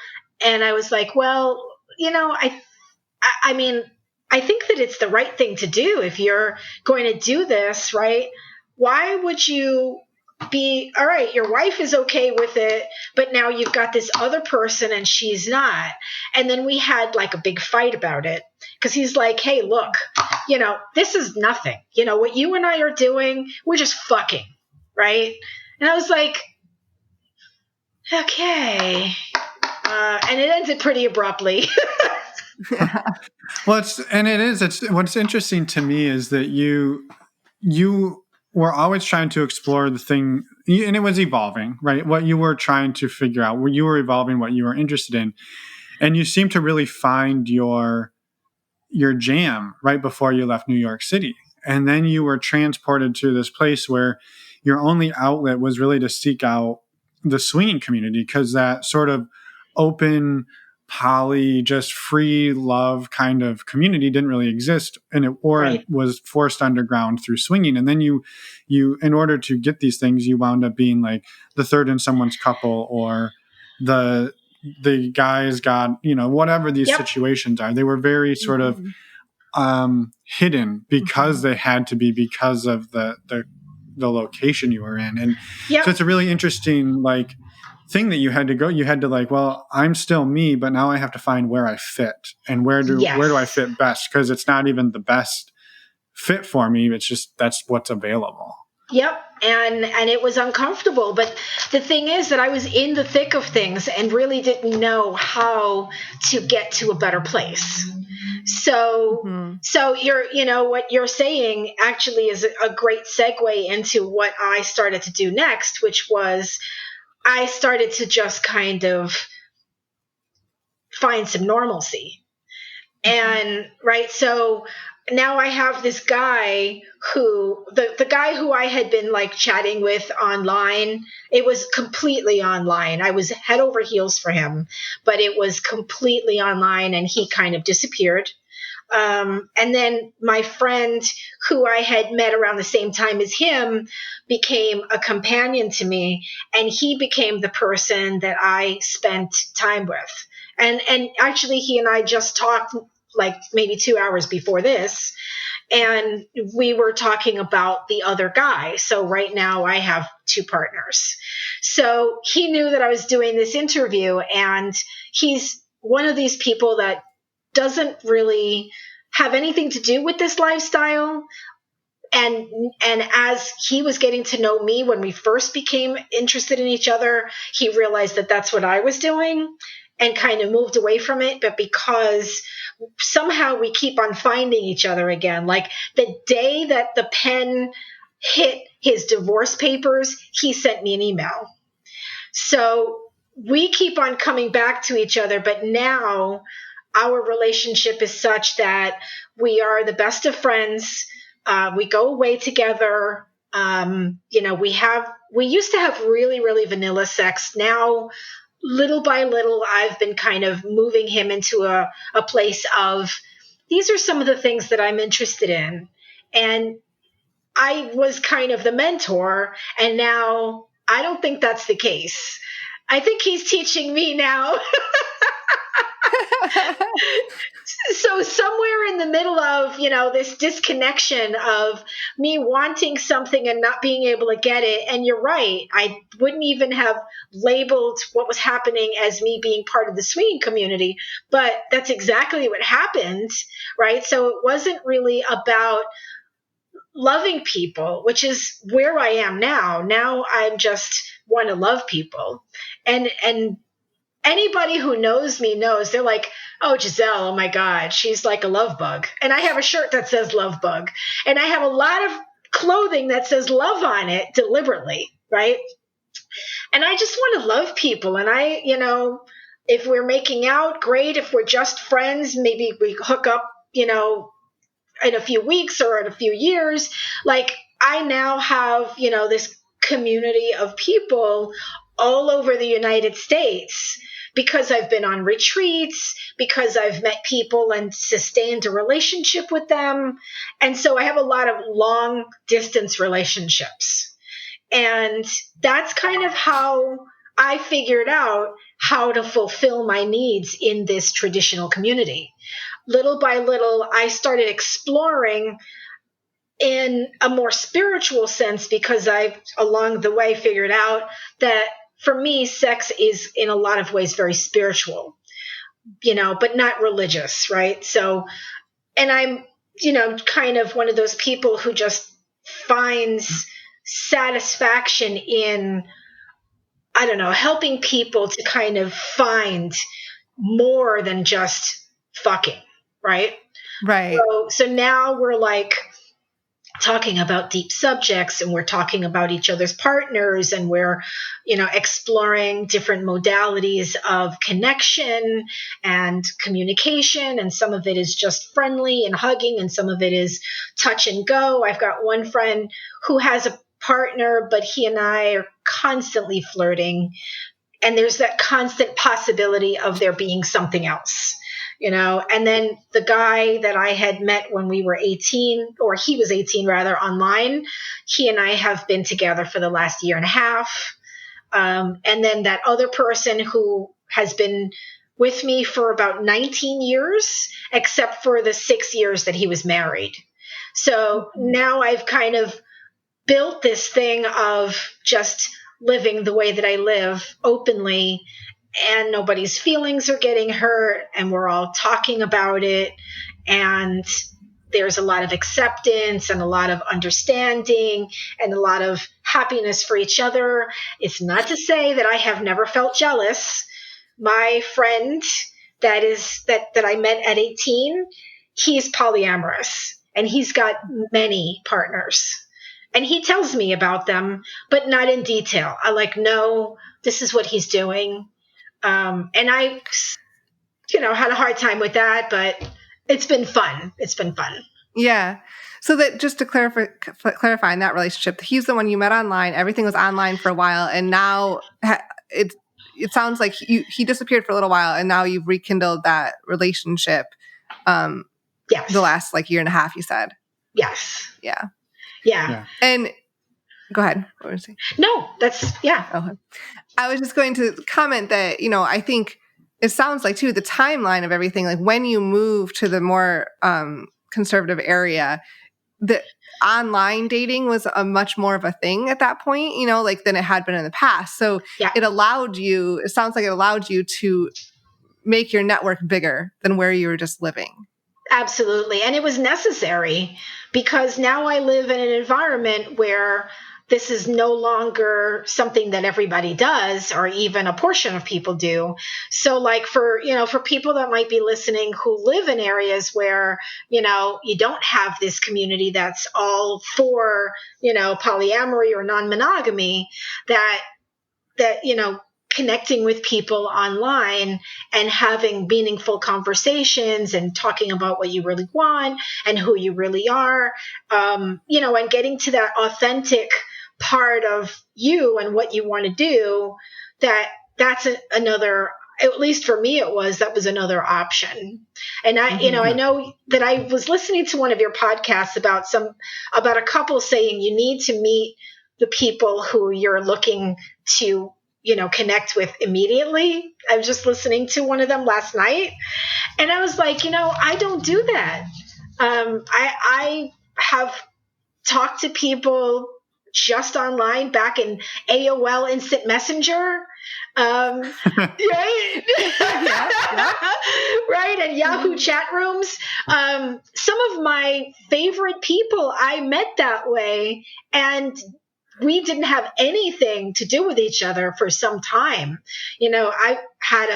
And I was like, well, I mean, I think that it's the right thing to do if you're going to do this, right? Why would you be, all right, your wife is okay with it, but now you've got this other person and she's not. And then we had like a big fight about it because he's like, hey, look, this is nothing. What you and I are doing, we're just fucking, right? And I was like, okay. And it ended pretty abruptly. Well, it's what's interesting to me is that you were always trying to explore the thing, and it was evolving, right? What you were trying to figure out, you were evolving what you were interested in, and you seemed to really find your jam right before you left New York City. And then you were transported to this place where your only outlet was really to seek out the swinging community, because that sort of open, poly, just free love kind of community didn't really exist, and it was forced underground through swinging. And then you in order to get these things, you wound up being like the third in someone's couple, or the guys got, whatever these situations are. They were very sort of hidden because they had to be, because of the location you were in. And so it's a really interesting, like, thing that you had to go. You had to like, well, I'm still me, but now I have to find where I fit and where do I fit best? Because it's not even the best fit for me. It's just that's what's available. Yep. And it was uncomfortable. But the thing is that I was in the thick of things and really didn't know how to get to a better place. So what you're saying actually is a great segue into what I started to do next, which was I started to just kind of find some normalcy. And right. So now I have this guy who the guy who I had been like chatting with online, it was completely online. I was head over heels for him, but it was completely online and he kind of disappeared. And then my friend who I had met around the same time as him became a companion to me, and he became the person that I spent time with. And actually he and I just talked like maybe 2 hours before this, and we were talking about the other guy. So right now I have 2 partners. So he knew that I was doing this interview, and he's one of these people that doesn't really have anything to do with this lifestyle. And as he was getting to know me when we first became interested in each other, he realized that that's what I was doing and kind of moved away from it. But because somehow we keep on finding each other again, like the day that the pen hit his divorce papers, he sent me an email. So we keep on coming back to each other, but now our relationship is such that we are the best of friends. We go away together. We used to have really, really vanilla sex. Now, little by little, I've been kind of moving him into a place of, these are some of the things that I'm interested in. And I was kind of the mentor, and now I don't think that's the case. I think he's teaching me now. So somewhere in the middle of, this disconnection of me wanting something and not being able to get it. And you're right. I wouldn't even have labeled what was happening as me being part of the swinging community, but that's exactly what happened. Right. So it wasn't really about loving people, which is where I am now. Now I just want to love people. And anybody who knows me knows, they're like, oh, Giselle, oh my God, she's like a love bug. And I have a shirt that says love bug. And I have a lot of clothing that says love on it deliberately, right? And I just want to love people. And if we're making out, great. If we're just friends, maybe we hook up, in a few weeks or in a few years. Like I now have, this community of people all over the United States, because I've been on retreats, because I've met people and sustained a relationship with them. And so I have a lot of long distance relationships. And that's kind of how I figured out how to fulfill my needs in this traditional community. Little by little, I started exploring in a more spiritual sense, because I, along the way, figured out that for me, sex is in a lot of ways very spiritual, but not religious, right? So, and I'm, kind of one of those people who just finds satisfaction in, I don't know, helping people to kind of find more than just fucking, right? Right. So now we're like talking about deep subjects, and we're talking about each other's partners, and we're, exploring different modalities of connection and communication. And some of it is just friendly and hugging, and some of it is touch and go. I've got one friend who has a partner, but he and I are constantly flirting. And there's that constant possibility of there being something else. And then the guy that I had met when we were 18, or he was 18 rather, online, he and I have been together for the last year and a half. And then that other person who has been with me for about 19 years, except for the 6 years that he was married. So now I've kind of built this thing of just living the way that I live openly, and nobody's feelings are getting hurt, and we're all talking about it, and there's a lot of acceptance and a lot of understanding and a lot of happiness for each other. It's not to say that I have never felt jealous. My friend that I met at 18, he's polyamorous and he's got many partners. And he tells me about them, but not in detail. I like, no, this is what he's doing. And I, had a hard time with that, but it's been fun. It's been fun. Yeah. So that just to clarify in that relationship, he's the one you met online. Everything was online for a while, and now it sounds like he disappeared for a little while, and now you've rekindled that relationship. Yes. The last year and a half, you said. Yes. Yeah. And go ahead. What were you saying? No, that's yeah. Okay. I was just going to comment that I think it sounds like too the timeline of everything. Like when you move to the more conservative area, the online dating was a much more of a thing at that point, than it had been in the past. So it sounds like it allowed you to make your network bigger than where you were just living. Absolutely. And it was necessary because now I live in an environment where this is no longer something that everybody does or even a portion of people do. So for people that might be listening who live in areas where, you don't have this community that's all for, polyamory or non-monogamy, that connecting with people online and having meaningful conversations and talking about what you really want and who you really are, and getting to that authentic part of you and what you want to do, that's another, at least for me, that was another option. And I know that I was listening to one of your podcasts about a couple saying you need to meet the people who you're looking to, connect with immediately. I was just listening to one of them last night, and I was like, I don't do that. I have talked to people just online back in AOL Instant Messenger. Right? Right. And Yahoo chat rooms. Some of my favorite people I met that way, and we didn't have anything to do with each other for some time. I had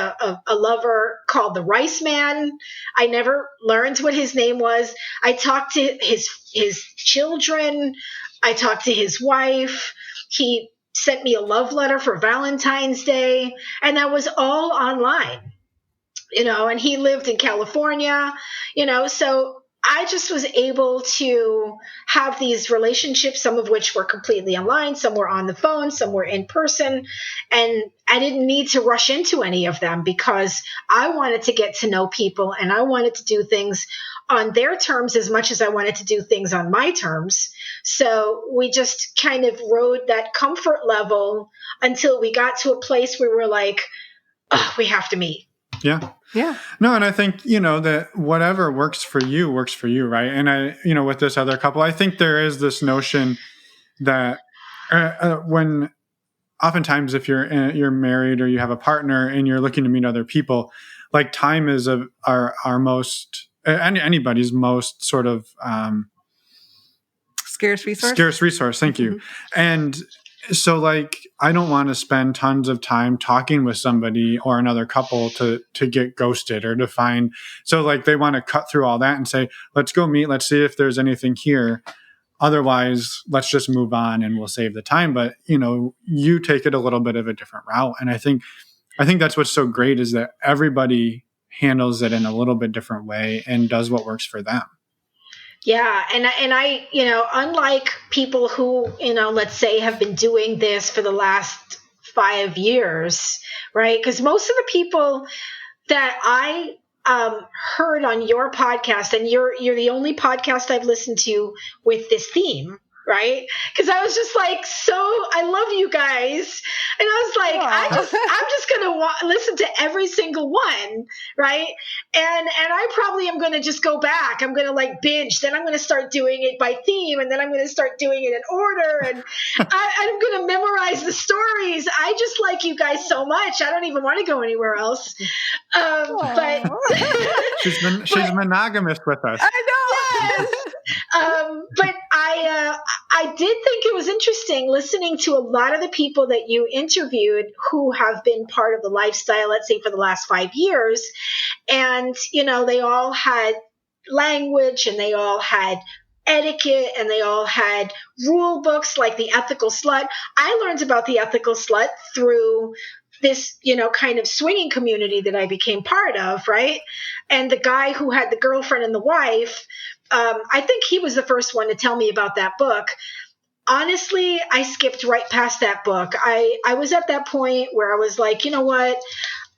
a lover called the Rice Man. I never learned what his name was. I talked to his children. I talked to his wife. He sent me a love letter for Valentine's Day, and that was all online, and he lived in California, so I just was able to have these relationships, some of which were completely online, some were on the phone, some were in person. And I didn't need to rush into any of them because I wanted to get to know people and I wanted to do things on their terms as much as I wanted to do things on my terms. So we just kind of rode that comfort level until we got to a place where we're like, oh, we have to meet. Yeah. Yeah. No, and I think, that whatever works for you, right? And I, with this other couple, I think there is this notion that when oftentimes if you're married or you have a partner and you're looking to meet other people, like time is our most, anybody's most sort of scarce resource. Scarce resource. Thank you. And so I don't want to spend tons of time talking with somebody or another couple to get ghosted or to find. So they want to cut through all that and say, let's go meet. Let's see if there's anything here. Otherwise, let's just move on and we'll save the time. But, you take it a little bit of a different route. And I think that's what's so great is that everybody handles it in a little bit different way and does what works for them. Yeah. And I, unlike people who, let's say have been doing this for the last 5 years, right? Because most of the people that I heard on your podcast, and you're the only podcast I've listened to with this theme, right? Because I was just like, so I love you guys, and I was like, I'm just gonna listen to every single one, right? And I probably am gonna just go back. I'm gonna like binge. Then I'm gonna start doing it by theme, and then I'm gonna start doing it in order, and I'm gonna memorize the stories. I just like you guys so much. I don't even want to go anywhere else. But she's monogamous with us. I know. Yes. But I did think it was interesting listening to a lot of the people that you interviewed who have been part of the lifestyle, let's say for the last 5 years. And, they all had language and they all had etiquette and they all had rule books like the Ethical Slut. I learned about the Ethical Slut through this, kind of swinging community that I became part of, right? And the guy who had the girlfriend and the wife, I think he was the first one to tell me about that book. Honestly, I skipped right past that book. I was at that point where I was like, you know what?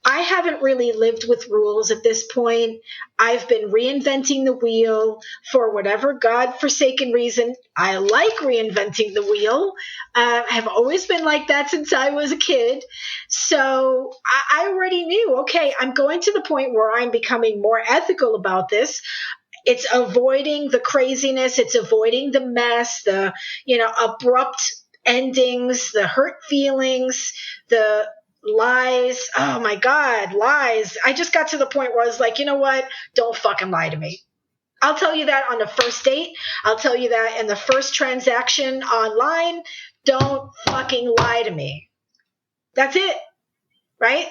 I haven't really lived with rules at this point. I've been reinventing the wheel for whatever godforsaken reason. I like reinventing the wheel. I have always been like that since I was a kid. So I already knew, okay, I'm going to the point where I'm becoming more ethical about this. It's avoiding the craziness. It's avoiding the mess, the, abrupt endings, the hurt feelings, the lies. Oh my God, lies. I just got to the point where I was like, you know what? Don't fucking lie to me. I'll tell you that on the first date. I'll tell you that in the first transaction online. Don't fucking lie to me. That's it. Right?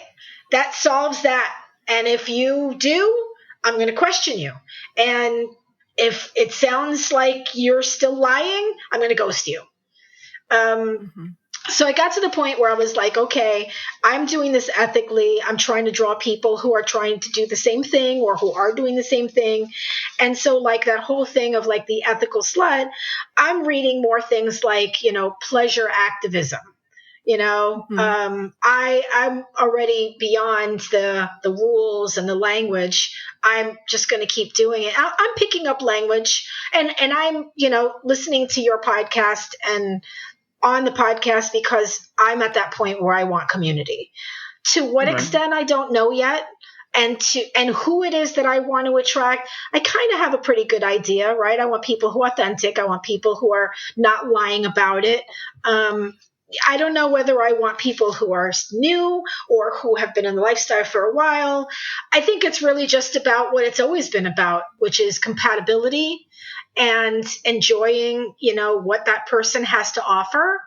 That solves that. And if you do, I'm going to question you. And if it sounds like you're still lying, I'm going to ghost you. So I got to the point where I was like, okay, I'm doing this ethically. I'm trying to draw people who are trying to do the same thing or who are doing the same thing. And so like that whole thing of like the Ethical Slut, I'm reading more things like, pleasure activism. I'm already beyond the rules and the language. I'm just going to keep doing it. I'm picking up language and I'm, listening to your podcast and on the podcast because I'm at that point where I want community. To what extent, I don't know yet. And who it is that I want to attract, I kind of have a pretty good idea, right? I want people who are authentic. I want people who are not lying about it. I don't know whether I want people who are new or who have been in the lifestyle for a while. I think it's really just about what it's always been about, which is compatibility and enjoying, what that person has to offer,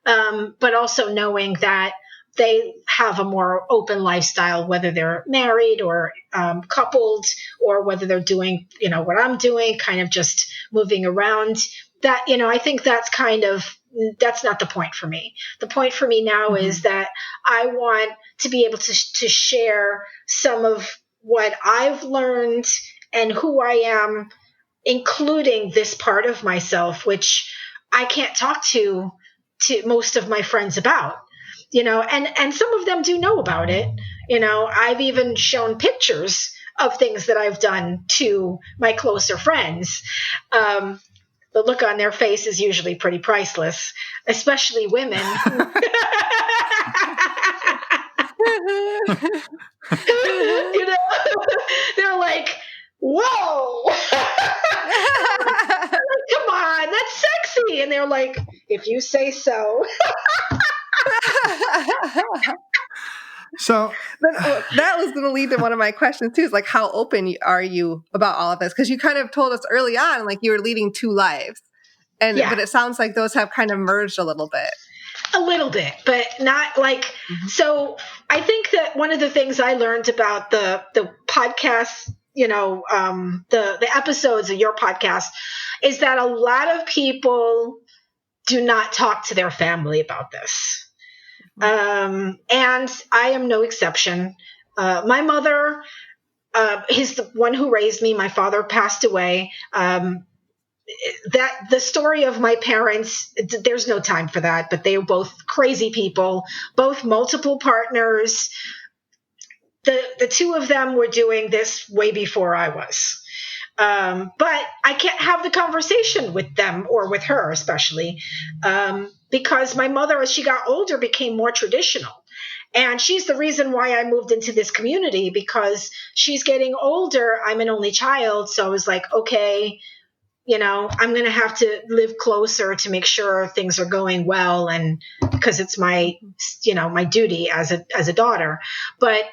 but also knowing that they have a more open lifestyle, whether they're married or coupled, or whether they're doing, what I'm doing, kind of just moving around. That, I think that's not the point for me. The point for me now is that I want to be able to share some of what I've learned and who I am, including this part of myself, which I can't talk to most of my friends about, and some of them do know about it. I've even shown pictures of things that I've done to my closer friends. The look on their face is usually pretty priceless, especially women. They're like, whoa, come on, that's sexy. And they're like, if you say so. So that was going to lead to one of my questions too, is like, how open are you about all of this? Because you kind of told us early on, like you were leading two lives, but it sounds like those have kind of merged a little bit. A little bit, but not like, so I think that one of the things I learned about the podcast, the episodes of your podcast, is that a lot of people do not talk to their family about this. And I am no exception. My mother is the one who raised me. My father passed away. That the story of my parents, there's no time for that, but they were both crazy people, both multiple partners. The two of them were doing this way before I was. But I can't have the conversation with them or with her, especially because my mother, as she got older, became more traditional. And she's the reason why I moved into this community, because she's getting older. I'm an only child. So I was like, okay, I'm going to have to live closer to make sure things are going well. And because it's my duty as a daughter. But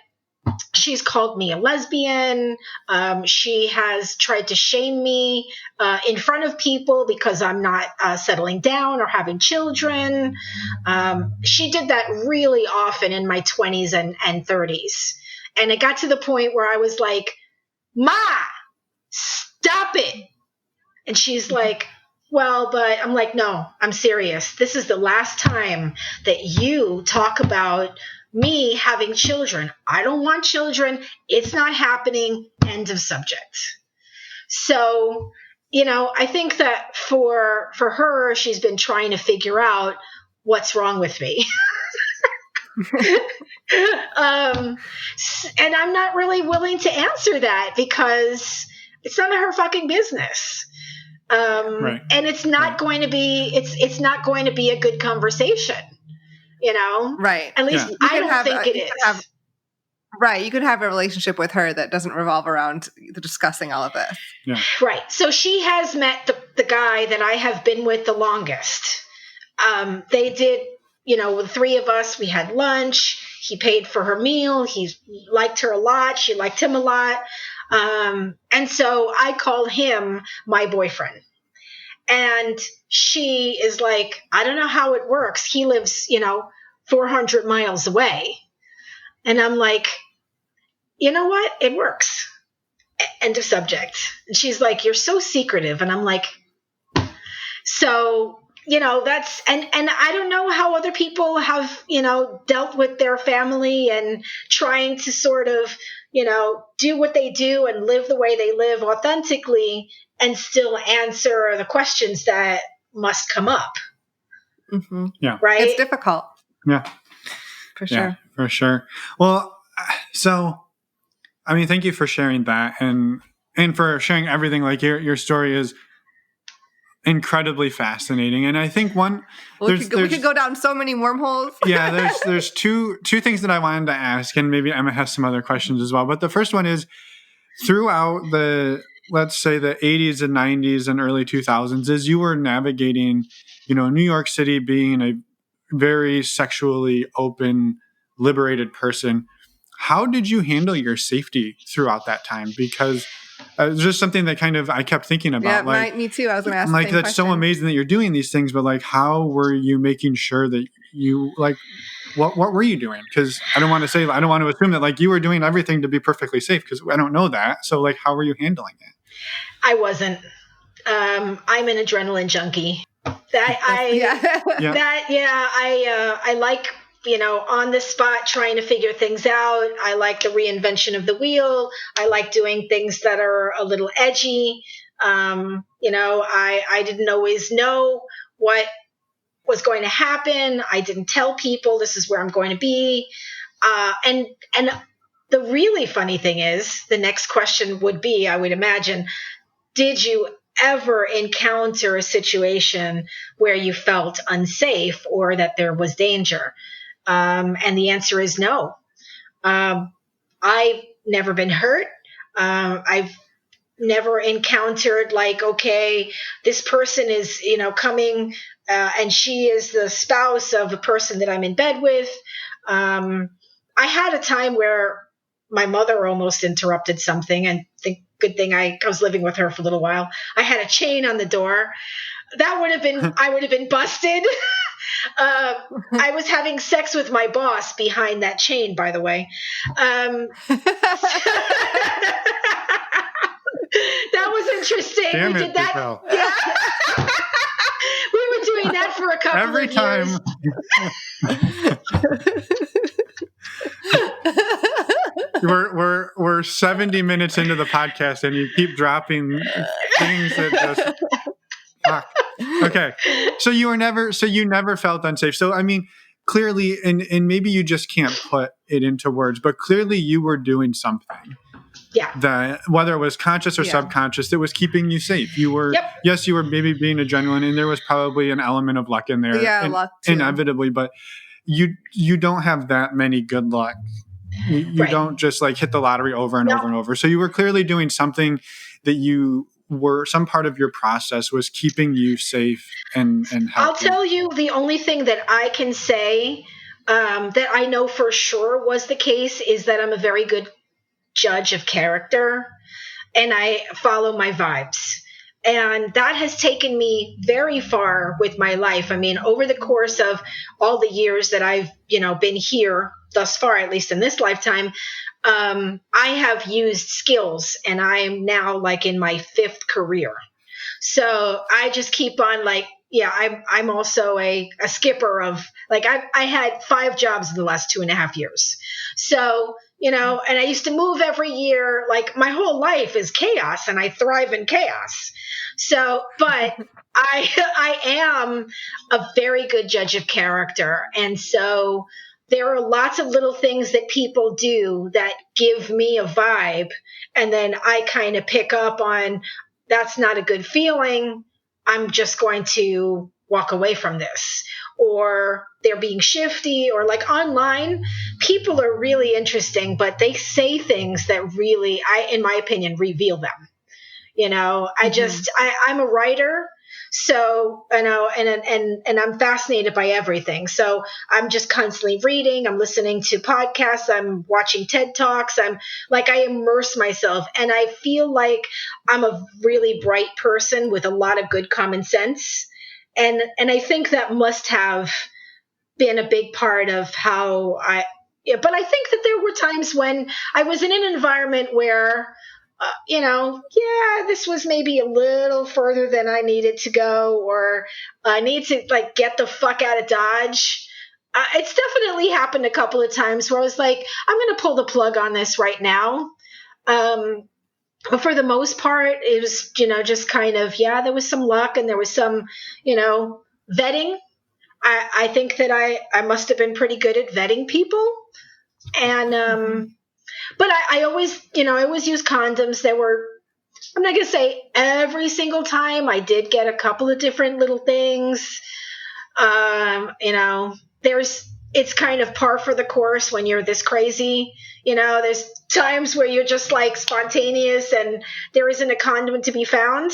she's called me a lesbian. She has tried to shame me in front of people because I'm not settling down or having children. She did that really often in my 20s and 30s. And it got to the point where I was like, Ma, stop it. And she's like, well, but I'm like, no, I'm serious. This is the last time that you talk about me having children. I don't want children. It's not happening. End of subject. So, I think that for her, she's been trying to figure out what's wrong with me. And I'm not really willing to answer that because it's none of her fucking business. Right. And it's not going to be, it's not going to be a good conversation, Right. At least I don't think it is. Right. You could have a relationship with her that doesn't revolve around discussing all of this. Yeah. Right. So she has met the guy that I have been with the longest. They did, the three of us, we had lunch. He paid for her meal. He liked her a lot. She liked him a lot. And so I call him my boyfriend. And she is like, I don't know how it works. He lives, 400 miles away. And I'm like, you know what? It works. End of subject. And she's like, you're so secretive. And I'm like, so, that's, and I don't know how other people have, dealt with their family and trying to sort of, do what they do and live the way they live authentically and still answer the questions that must come up. Mm-hmm. Yeah. Right. It's difficult. Yeah. For sure. Yeah, for sure. Well, so, I mean, thank you for sharing that and for sharing everything. Like your story is incredibly fascinating. And I think we could go down so many wormholes. Yeah, there's two things that I wanted to ask, and maybe Emma has some other questions as well. But the first one is, throughout let's say the 80s and 90s and early 2000s, as you were navigating, New York City being a very sexually open, liberated person, how did you handle your safety throughout that time? Because it's just something that kind of I kept thinking about. Yeah, me too. I was going to ask. Like, that's so amazing that you're doing these things, but like, how were you making sure that you like? What were you doing? Because I don't want to assume that like you were doing everything to be perfectly safe, because I don't know that. So like, how were you handling it? I wasn't. I'm an adrenaline junkie. I like, on the spot trying to figure things out. I like the reinvention of the wheel. I like doing things that are a little edgy. I didn't always know what was going to happen. I didn't tell people this is where I'm going to be. And the really funny thing is, the next question would be, I would imagine, did you ever encounter a situation where you felt unsafe or that there was danger? And the answer is no. I've never been hurt. I've never encountered like, okay, this person is, coming and she is the spouse of a person that I'm in bed with. I had a time where my mother almost interrupted something, and good thing I was living with her for a little while. I had a chain on the door. That would have been, I would have been busted. I was having sex with my boss behind that chain, by the way. That was interesting. Damn, we did that. Yeah. We were doing that for a couple every of time. Years. We're 70 minutes into the podcast, and you keep dropping things that just. Fuck. Okay, so you never felt unsafe. So I mean, clearly, and maybe you just can't put it into words, but clearly you were doing something. Yeah. that whether it was conscious or subconscious, that was keeping you safe. You were, yes, you were maybe being a genuine, and there was probably an element of luck in there, luck too. Inevitably, but you don't have that many good luck. You don't just like hit the lottery over and over and over. So you were clearly doing something that some part of your process was keeping you safe and healthy. I'll tell you the only thing that I can say that I know for sure was the case is that I'm a very good judge of character and I follow my vibes. And that has taken me very far with my life. I mean, over the course of all the years that I've, been here thus far, at least in this lifetime, I have used skills and I am now like in my 5th career. So I just keep on like, I'm also a skipper of like, I had 5 jobs in the last 2.5 years. So, and I used to move every year. Like my whole life is chaos and I thrive in chaos. So, but I am a very good judge of character. And so there are lots of little things that people do that give me a vibe. And then I kind of pick up on, that's not a good feeling. I'm just going to walk away from this. Or they're being shifty, or like online, people are really interesting, but they say things that really, in my opinion, reveal them. I'm a writer. So, and I'm fascinated by everything. So I'm just constantly reading, I'm listening to podcasts, I'm watching TED Talks. I immerse myself and I feel like I'm a really bright person with a lot of good common sense. And I think that must have been a big part of how but I think that there were times when I was in an environment where this was maybe a little further than I needed to go, or I need to like get the fuck out of Dodge. It's definitely happened a couple of times where I was like, I'm going to pull the plug on this right now. But for the most part, it was, just kind of, there was some luck and there was some, vetting. I think that I must have been pretty good at vetting people. And, but I always, I always use condoms. I'm not going to say every single time. I did get a couple of different little things. It's kind of par for the course when you're this crazy. There's times where you're just like spontaneous and there isn't a condom to be found.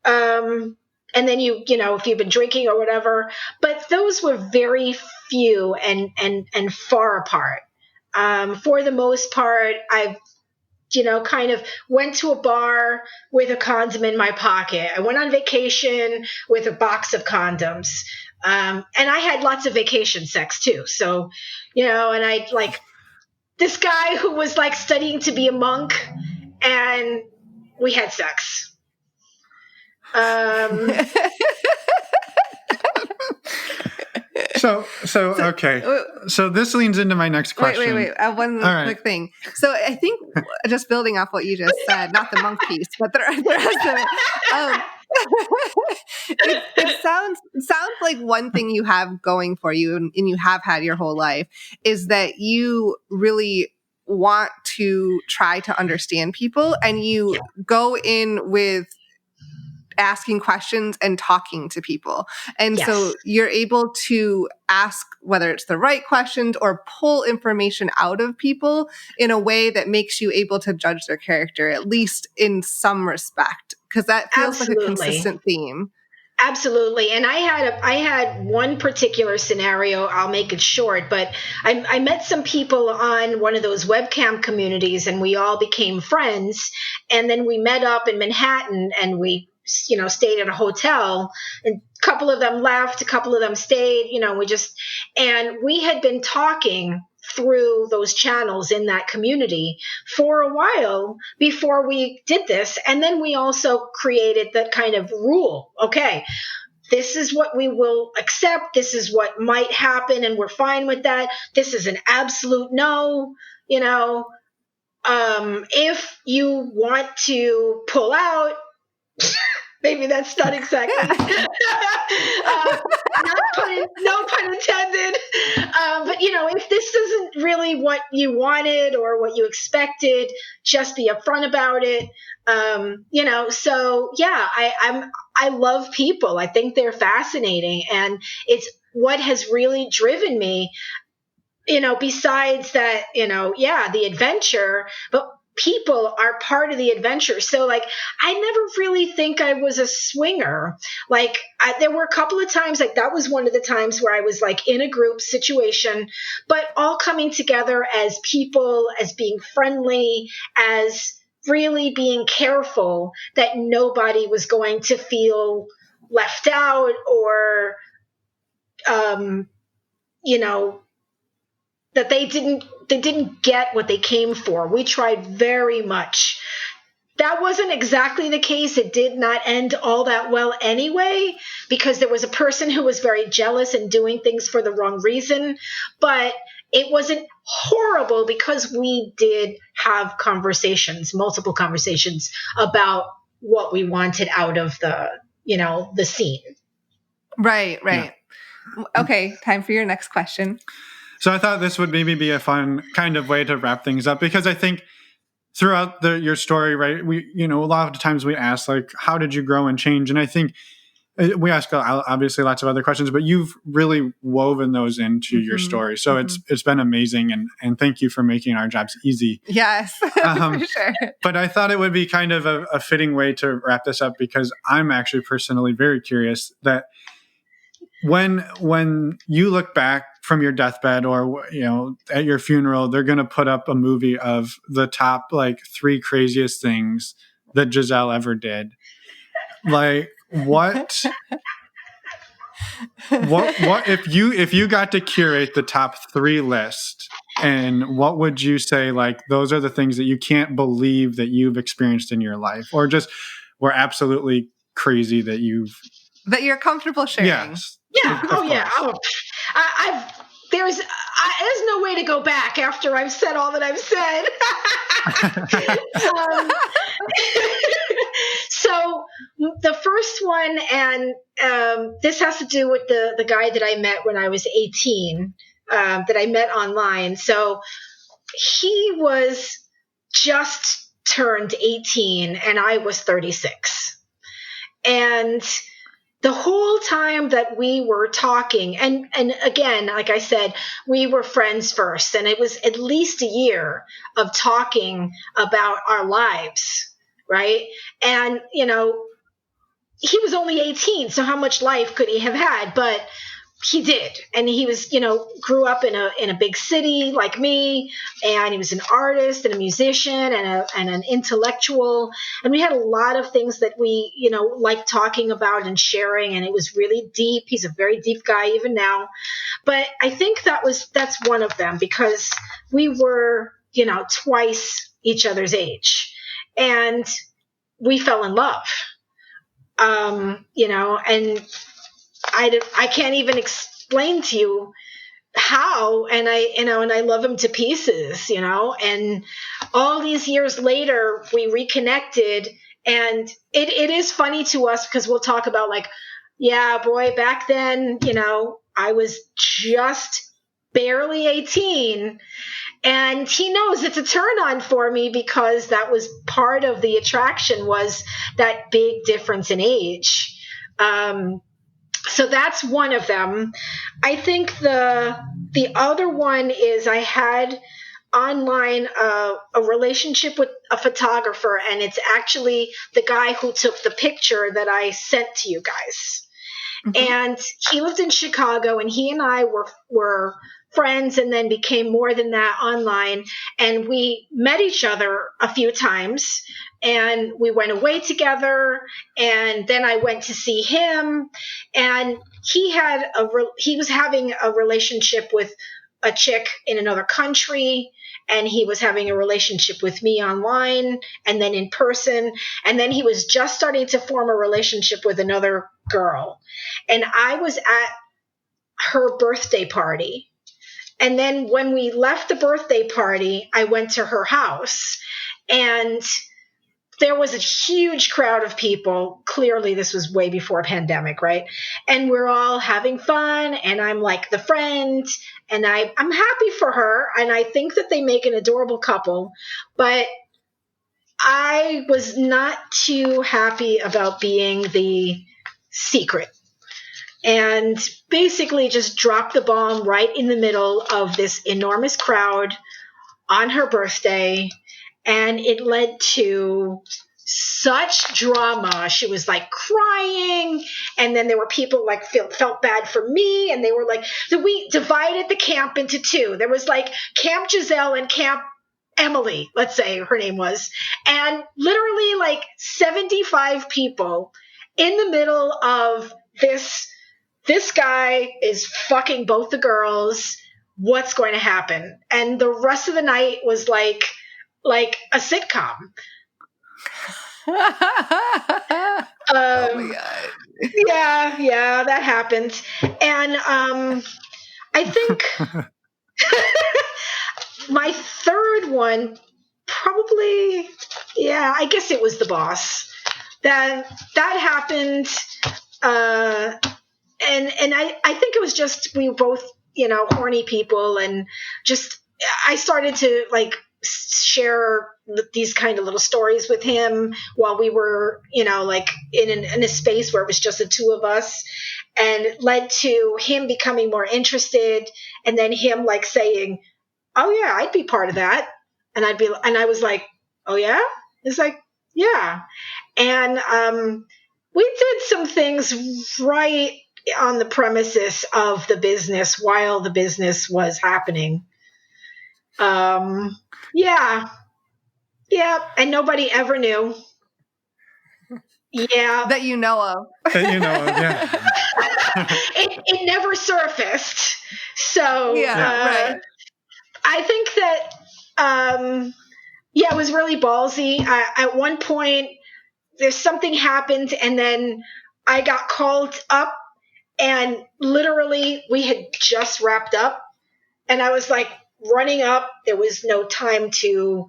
And then if you've been drinking or whatever, but those were very few and far apart. For the most part, I've kind of went to a bar with a condom in my pocket. I went on vacation with a box of condoms. And I had lots of vacation sex too. So, and I like this guy who was like studying to be a monk and we had sex. So okay. So this leans into my next question. Wait. One quick thing. So I think just building off what you just said, not the monk piece, but the rest of it. It sounds like one thing you have going for you, and you have had your whole life, is that you really want to try to understand people, and you go in with asking questions and talking to people. And so you're able to ask whether it's the right questions or pull information out of people in a way that makes you able to judge their character, at least in some respect, because that feels like a consistent theme. Absolutely. And I had one particular scenario, I'll make it short, but I met some people on one of those webcam communities and we all became friends. And then we met up in Manhattan and we stayed at a hotel, and a couple of them left, a couple of them stayed, and we had been talking through those channels in that community for a while before we did this. And then we also created that kind of rule. Okay, this is what we will accept. This is what might happen. And we're fine with that. This is an absolute no, if you want to pull out, maybe that's not exactly, no pun intended. But if this isn't really what you wanted or what you expected, just be upfront about it. So yeah, I love people. I think they're fascinating, and it's what has really driven me, besides that, yeah, the adventure, but people are part of the adventure. So like, I never really think I was a swinger. Like there were a couple of times, like that was one of the times where I was like in a group situation, but all coming together as people, as being friendly, as really being careful that nobody was going to feel left out or, um, you know, that they didn't get what they came for. We tried very much. That wasn't exactly the case. It did not end all that well anyway, because there was a person who was very jealous and doing things for the wrong reason. But it wasn't horrible because we did have conversations, multiple conversations about what we wanted out of the scene. Right. Yeah. Okay, time for your next question. So I thought this would maybe be a fun kind of way to wrap things up, because I think throughout your story, right, we, a lot of times we ask, like, how did you grow and change? And I think we ask obviously lots of other questions, but you've really woven those into your story. So it's been amazing. And thank you for making our jobs easy. Yes, for sure. But I thought it would be kind of a fitting way to wrap this up, because I'm actually personally very curious that when you look back from your deathbed or, at your funeral, they're going to put up a movie of the top, like, 3 craziest things that Giselle ever did. Like, what if you got to curate the top 3 list, and what would you say, like, those are the things that you can't believe that you've experienced in your life, or just were absolutely crazy that you're comfortable sharing? Yes. Yeah. Yeah. There's no way to go back after I've said all that I've said. So the first one, and this has to do with the guy that I met when I was 18, that I met online. So he was just turned 18 and I was 36. And the whole time that we were talking, and again, like I said, we were friends first, and it was at least a year of talking about our lives, right? And, he was only 18, so how much life could he have had? But he did. And he was, grew up in a big city like me, and he was an artist and a musician and an intellectual. And we had a lot of things that we, liked talking about and sharing, and it was really deep. He's a very deep guy even now. But I think that's one of them, because we were, twice each other's age, and we fell in love. And I can't even explain to you how, and I love him to pieces, and all these years later we reconnected, and it is funny to us because we'll talk about, like, yeah, boy, back then, I was just barely 18, and he knows it's a turn on for me, because that was part of the attraction, was that big difference in age. So that's one of them. I think the other one is I had online a relationship with a photographer, and it's actually the guy who took the picture that I sent to you guys. Mm-hmm. And he lived in Chicago, and he and I were friends, and then became more than that online. And we met each other a few times, and we went away together. And then I went to see him, and he was having a relationship with a chick in another country, and he was having a relationship with me online and then in person. And then he was just starting to form a relationship with another girl. And I was at her birthday party. And then when we left the birthday party, I went to her house, and there was a huge crowd of people. Clearly, this was way before pandemic, right? And we're all having fun, and I'm like the friend, and I'm happy for her, and I think that they make an adorable couple, but I was not too happy about being the secret. And basically just dropped the bomb right in the middle of this enormous crowd on her birthday, and it led to such drama. She was like crying, and then there were people like felt bad for me, and they were like, so we divided the camp into two. There was like Camp Giselle and Camp Emily, let's say her name was, and literally like 75 people in the middle of this guy is fucking both the girls. What's going to happen? And the rest of the night was like a sitcom. Oh my God. Yeah, that happened. And I think my third one probably, I guess it was the boss. That happened. And I think it was just, we were both, horny people, and just, I started to like share these kind of little stories with him while we were, like in a space where it was just the two of us, and it led to him becoming more interested, and then him like saying, oh yeah, I'd be part of that. And I was like, oh yeah? He's like, yeah. And, we did some things right on the premises of the business while the business was happening. Yeah. And nobody ever knew. Yeah. That you know of. Yeah. it never surfaced. So, right. I think that, it was really ballsy. At one point, there's something happened, and then I got called up, and literally we had just wrapped up, and I was like running up. There was no time to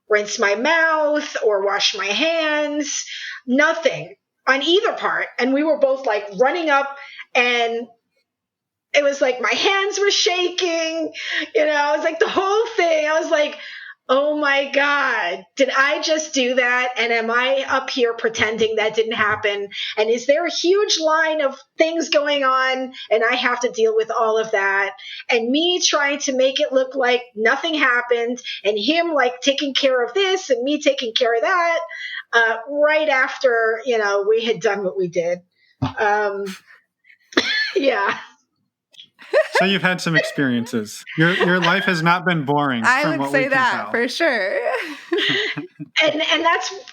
rinse my mouth or wash my hands, nothing on either part. And we were both like running up, and it was like my hands were shaking, it was like the whole thing. I was like, oh my God, did I just do that? And am I up here pretending that didn't happen? And is there a huge line of things going on, and I have to deal with all of that? And me trying to make it look like nothing happened, and him like taking care of this and me taking care of that, right after, we had done what we did. Yeah. So you've had some experiences. Your life has not been boring. I would say that for sure. And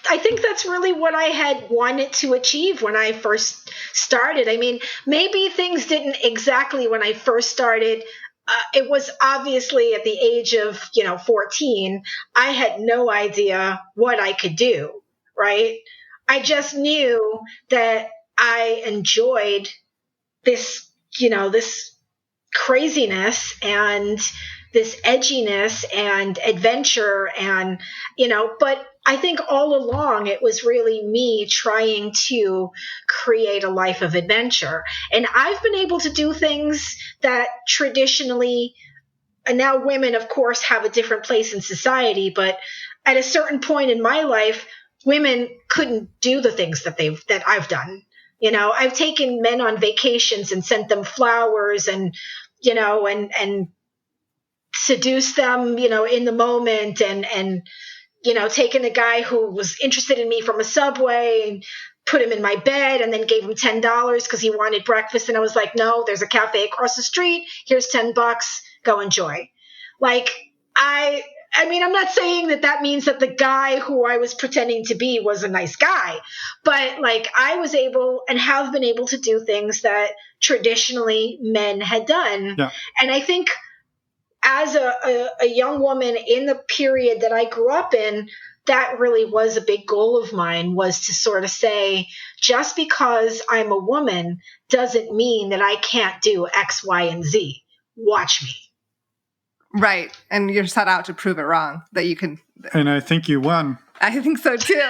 I think that's really what I had wanted to achieve when I first started. I mean, maybe things didn't exactly when I first started. It was obviously at the age of, 14, I had no idea what I could do, right? I just knew that I enjoyed this, this craziness and this edginess and adventure, and but I think all along it was really me trying to create a life of adventure. And I've been able to do things that traditionally, and now women of course have a different place in society, but at a certain point in my life, women couldn't do the things that I've done. I've taken men on vacations and sent them flowers, and and seduced them, in the moment, and taken a guy who was interested in me from a Subway and put him in my bed, and then gave him $10 because he wanted breakfast. And I was like, no, there's a cafe across the street. Here's $10. Go enjoy. Like, I mean, I'm not saying that means that the guy who I was pretending to be was a nice guy, but like I was able and have been able to do things that traditionally men had done. Yeah. And I think as a young woman in the period that I grew up in, that really was a big goal of mine, was to sort of say, just because I'm a woman doesn't mean that I can't do X, Y, and Z. Watch me. Right. And you're set out to prove it wrong, that you can. And I think you won. I think so too.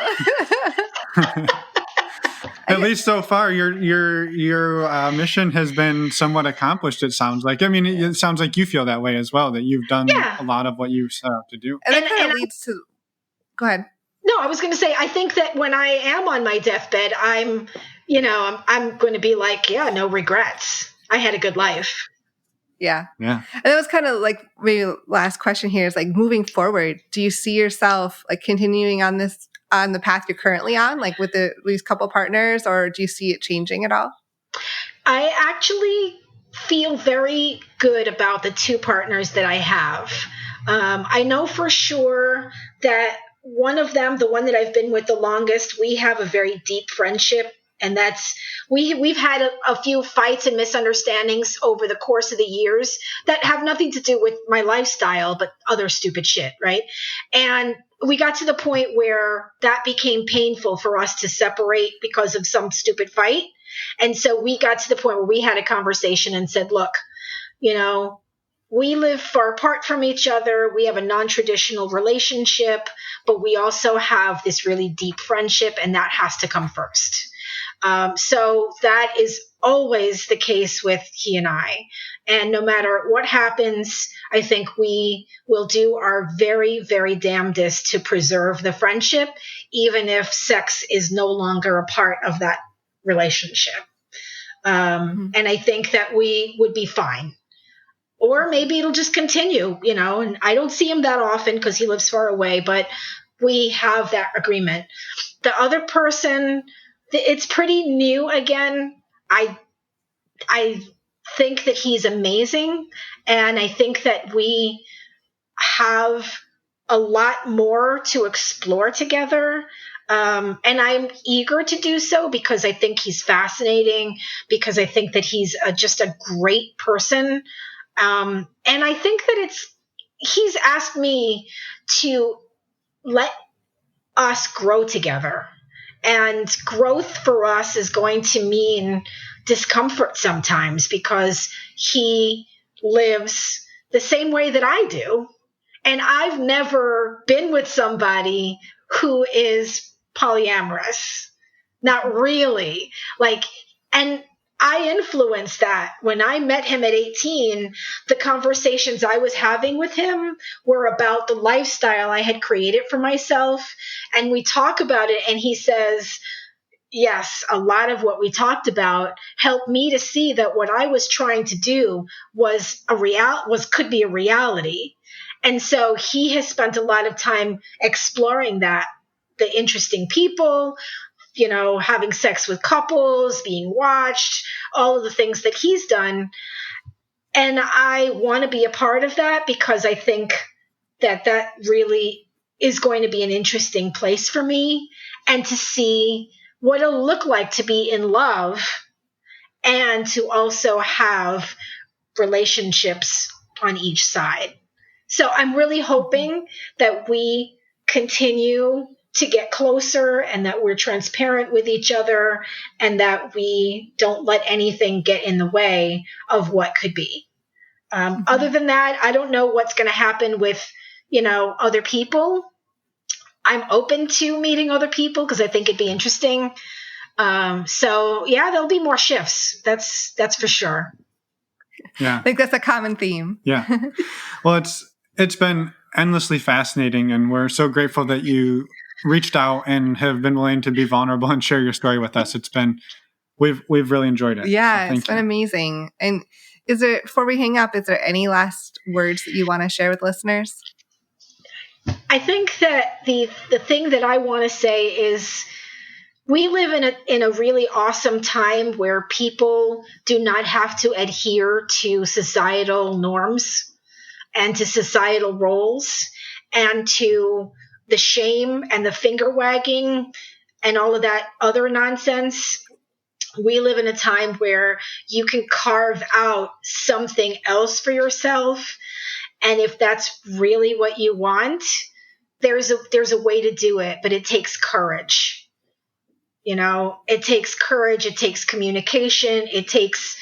At least so far, your mission has been somewhat accomplished. It sounds like. I mean, it sounds like you feel that way as well. That you've done Yeah. a lot of what you set out to do. And that kind of leads to. Go ahead. No, I was going to say, I think that when I am on my deathbed, I'm going to be like, yeah, no regrets. I had a good life. Yeah. Yeah. And that was kind of like maybe last question here is like moving forward. Do you see yourself like continuing on the path you're currently on, like with these couple partners, or do you see it changing at all? I actually feel very good about the two partners that I have. I know for sure that one of them, the one that I've been with the longest, we have a very deep friendship. And that's we've had a few fights and misunderstandings over the course of the years that have nothing to do with my lifestyle, but other stupid shit, right? And we got to the point where that became painful for us to separate because of some stupid fight. And so we got to the point where we had a conversation and said, look, we live far apart from each other. We have a non-traditional relationship, but we also have this really deep friendship, and that has to come first. So that is always the case with he and I. And no matter what happens, I think we will do our very, very damnedest to preserve the friendship, even if sex is no longer a part of that relationship. And I think that we would be fine. Or maybe it'll just continue, and I don't see him that often because he lives far away, but we have that agreement. The other person, it's pretty new again. I think that he's amazing, and I think that we have a lot more to explore together. And I'm eager to do so because I think he's fascinating, because I think that he's just a great person. And I think that he's asked me to let us grow together. And growth for us is going to mean discomfort sometimes because he lives the same way that I do. And I've never been with somebody who is polyamorous. Not really. And I influenced that. When I met him at 18, the conversations I was having with him were about the lifestyle I had created for myself. And we talk about it, and he says, yes, a lot of what we talked about helped me to see that what I was trying to do could be a reality. And so he has spent a lot of time exploring that, the interesting people, having sex with couples, being watched, all of the things that he's done. And I want to be a part of that because I think that really is going to be an interesting place for me, and to see what it'll look like to be in love and to also have relationships on each side. So I'm really hoping that we continue to get closer, and that we're transparent with each other, and that we don't let anything get in the way of what could be. Other than that, I don't know what's going to happen with, other people. I'm open to meeting other people because I think it'd be interesting. So yeah, there'll be more shifts. That's for sure. Yeah. I think that's a common theme. Yeah. Well, it's been endlessly fascinating, and we're so grateful that you reached out and have been willing to be vulnerable and share your story with us. We've really enjoyed it. Yeah, so it's been amazing. And before we hang up, is there any last words that you want to share with listeners? I think that the thing that I want to say is we live in a really awesome time where people do not have to adhere to societal norms and to societal roles and to the shame and the finger wagging and all of that other nonsense. We live in a time where you can carve out something else for yourself. And if that's really what you want, there's a way to do it, but it takes courage. It takes courage. It takes communication. It takes,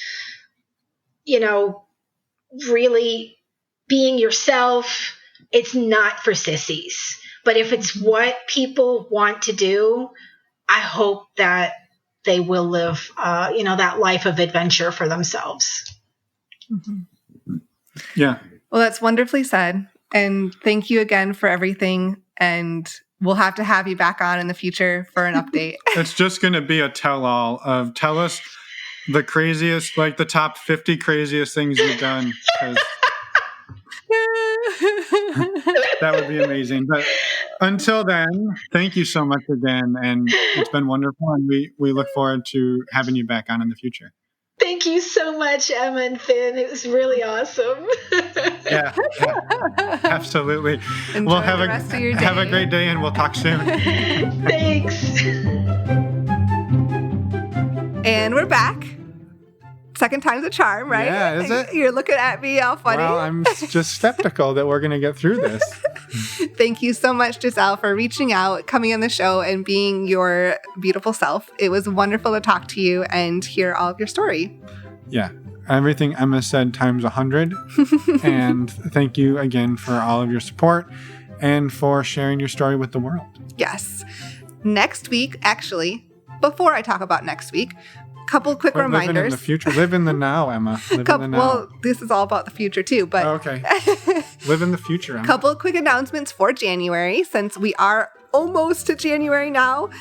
really being yourself, it's not for sissies. But if it's what people want to do, I hope that they will live, that life of adventure for themselves. Mm-hmm. Yeah. Well, that's wonderfully said. And thank you again for everything. And we'll have to have you back on in the future for an update. It's just going to be a tell-all of tell us the craziest, like the top 50 craziest things you've done. 'Cause that would be amazing. But until then, thank you so much again. And it's been wonderful. And we look forward to having you back on in the future. Thank you so much, Emma and Finn. It was really awesome. Yeah, absolutely. Enjoy the rest of your day. Have a great day, and we'll talk soon. Thanks. And we're back. Second time's a charm, right? Yeah, is it? You're looking at me all funny. Well, I'm just skeptical that we're going to get through this. Thank you so much, Giselle, for reaching out, coming on the show, and being your beautiful self. It was wonderful to talk to you and hear all of your story. Yeah, everything Emma said times 100. And thank you again for all of your support and for sharing your story with the world. Yes. Next week, actually, before I talk about next week, couple quick reminders. Live in the future. Live in the now, Emma. Live in the now. Well, this is all about the future too, but okay. Live in the future, Emma. Couple quick announcements for January, since we are almost to January now.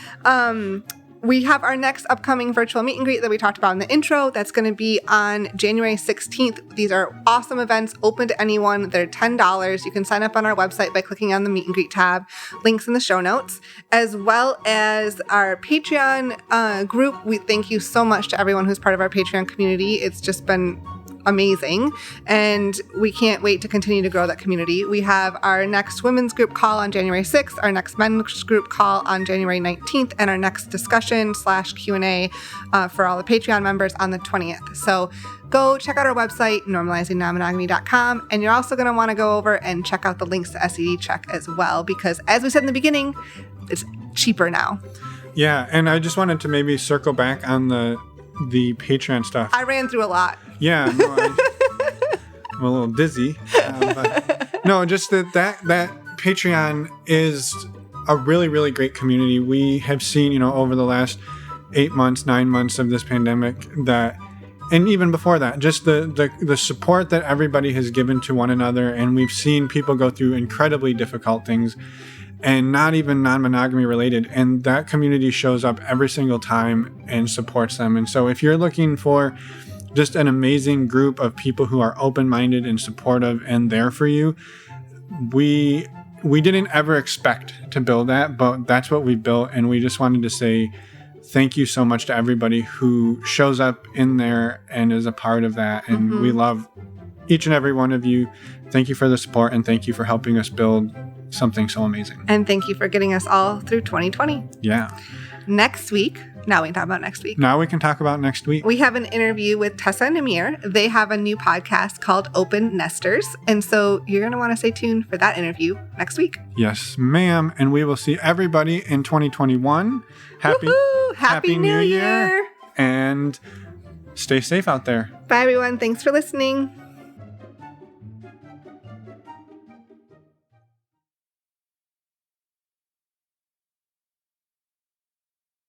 We have our next upcoming virtual meet and greet that we talked about in the intro. That's going to be on January 16th. These are awesome events, open to anyone. They're $10. You can sign up on our website by clicking on the meet and greet tab. Links in the show notes, as well as our Patreon group. We thank you so much to everyone who's part of our Patreon community. It's just been amazing, and we can't wait to continue to grow that community. We have our next women's group call on January 6th, our next men's group call on January 19th, and our next discussion/Q&A for all the Patreon members on the 20th. So go check out our website, normalizingnonmonogamy.com, and you're also going to want to go over and check out the links to SED Check as well, because as we said in the beginning, it's cheaper now. Yeah, and I just wanted to maybe circle back on the Patreon stuff. I ran through a lot. Yeah, no, I'm a little dizzy. But no, just that Patreon is a really, really great community. We have seen, over the last 8 months, 9 months of this pandemic that, and even before that, just the support that everybody has given to one another. And we've seen people go through incredibly difficult things and not even non-monogamy related. And that community shows up every single time and supports them. And so if you're looking for just an amazing group of people who are open-minded and supportive and there for you, we didn't ever expect to build that, but that's what we built. And we just wanted to say thank you so much to everybody who shows up in there and is a part of that. And we love each and every one of you. Thank you for the support, and thank you for helping us build something so amazing. And thank you for getting us all through 2020. Yeah. Next week, now we can talk about next week. Now we can talk about next week. We have an interview with Tessa and Amir. They have a new podcast called Open Nesters. And so you're going to want to stay tuned for that interview next week. Yes, ma'am. And we will see everybody in 2021. Happy New Year. And stay safe out there. Bye, everyone. Thanks for listening.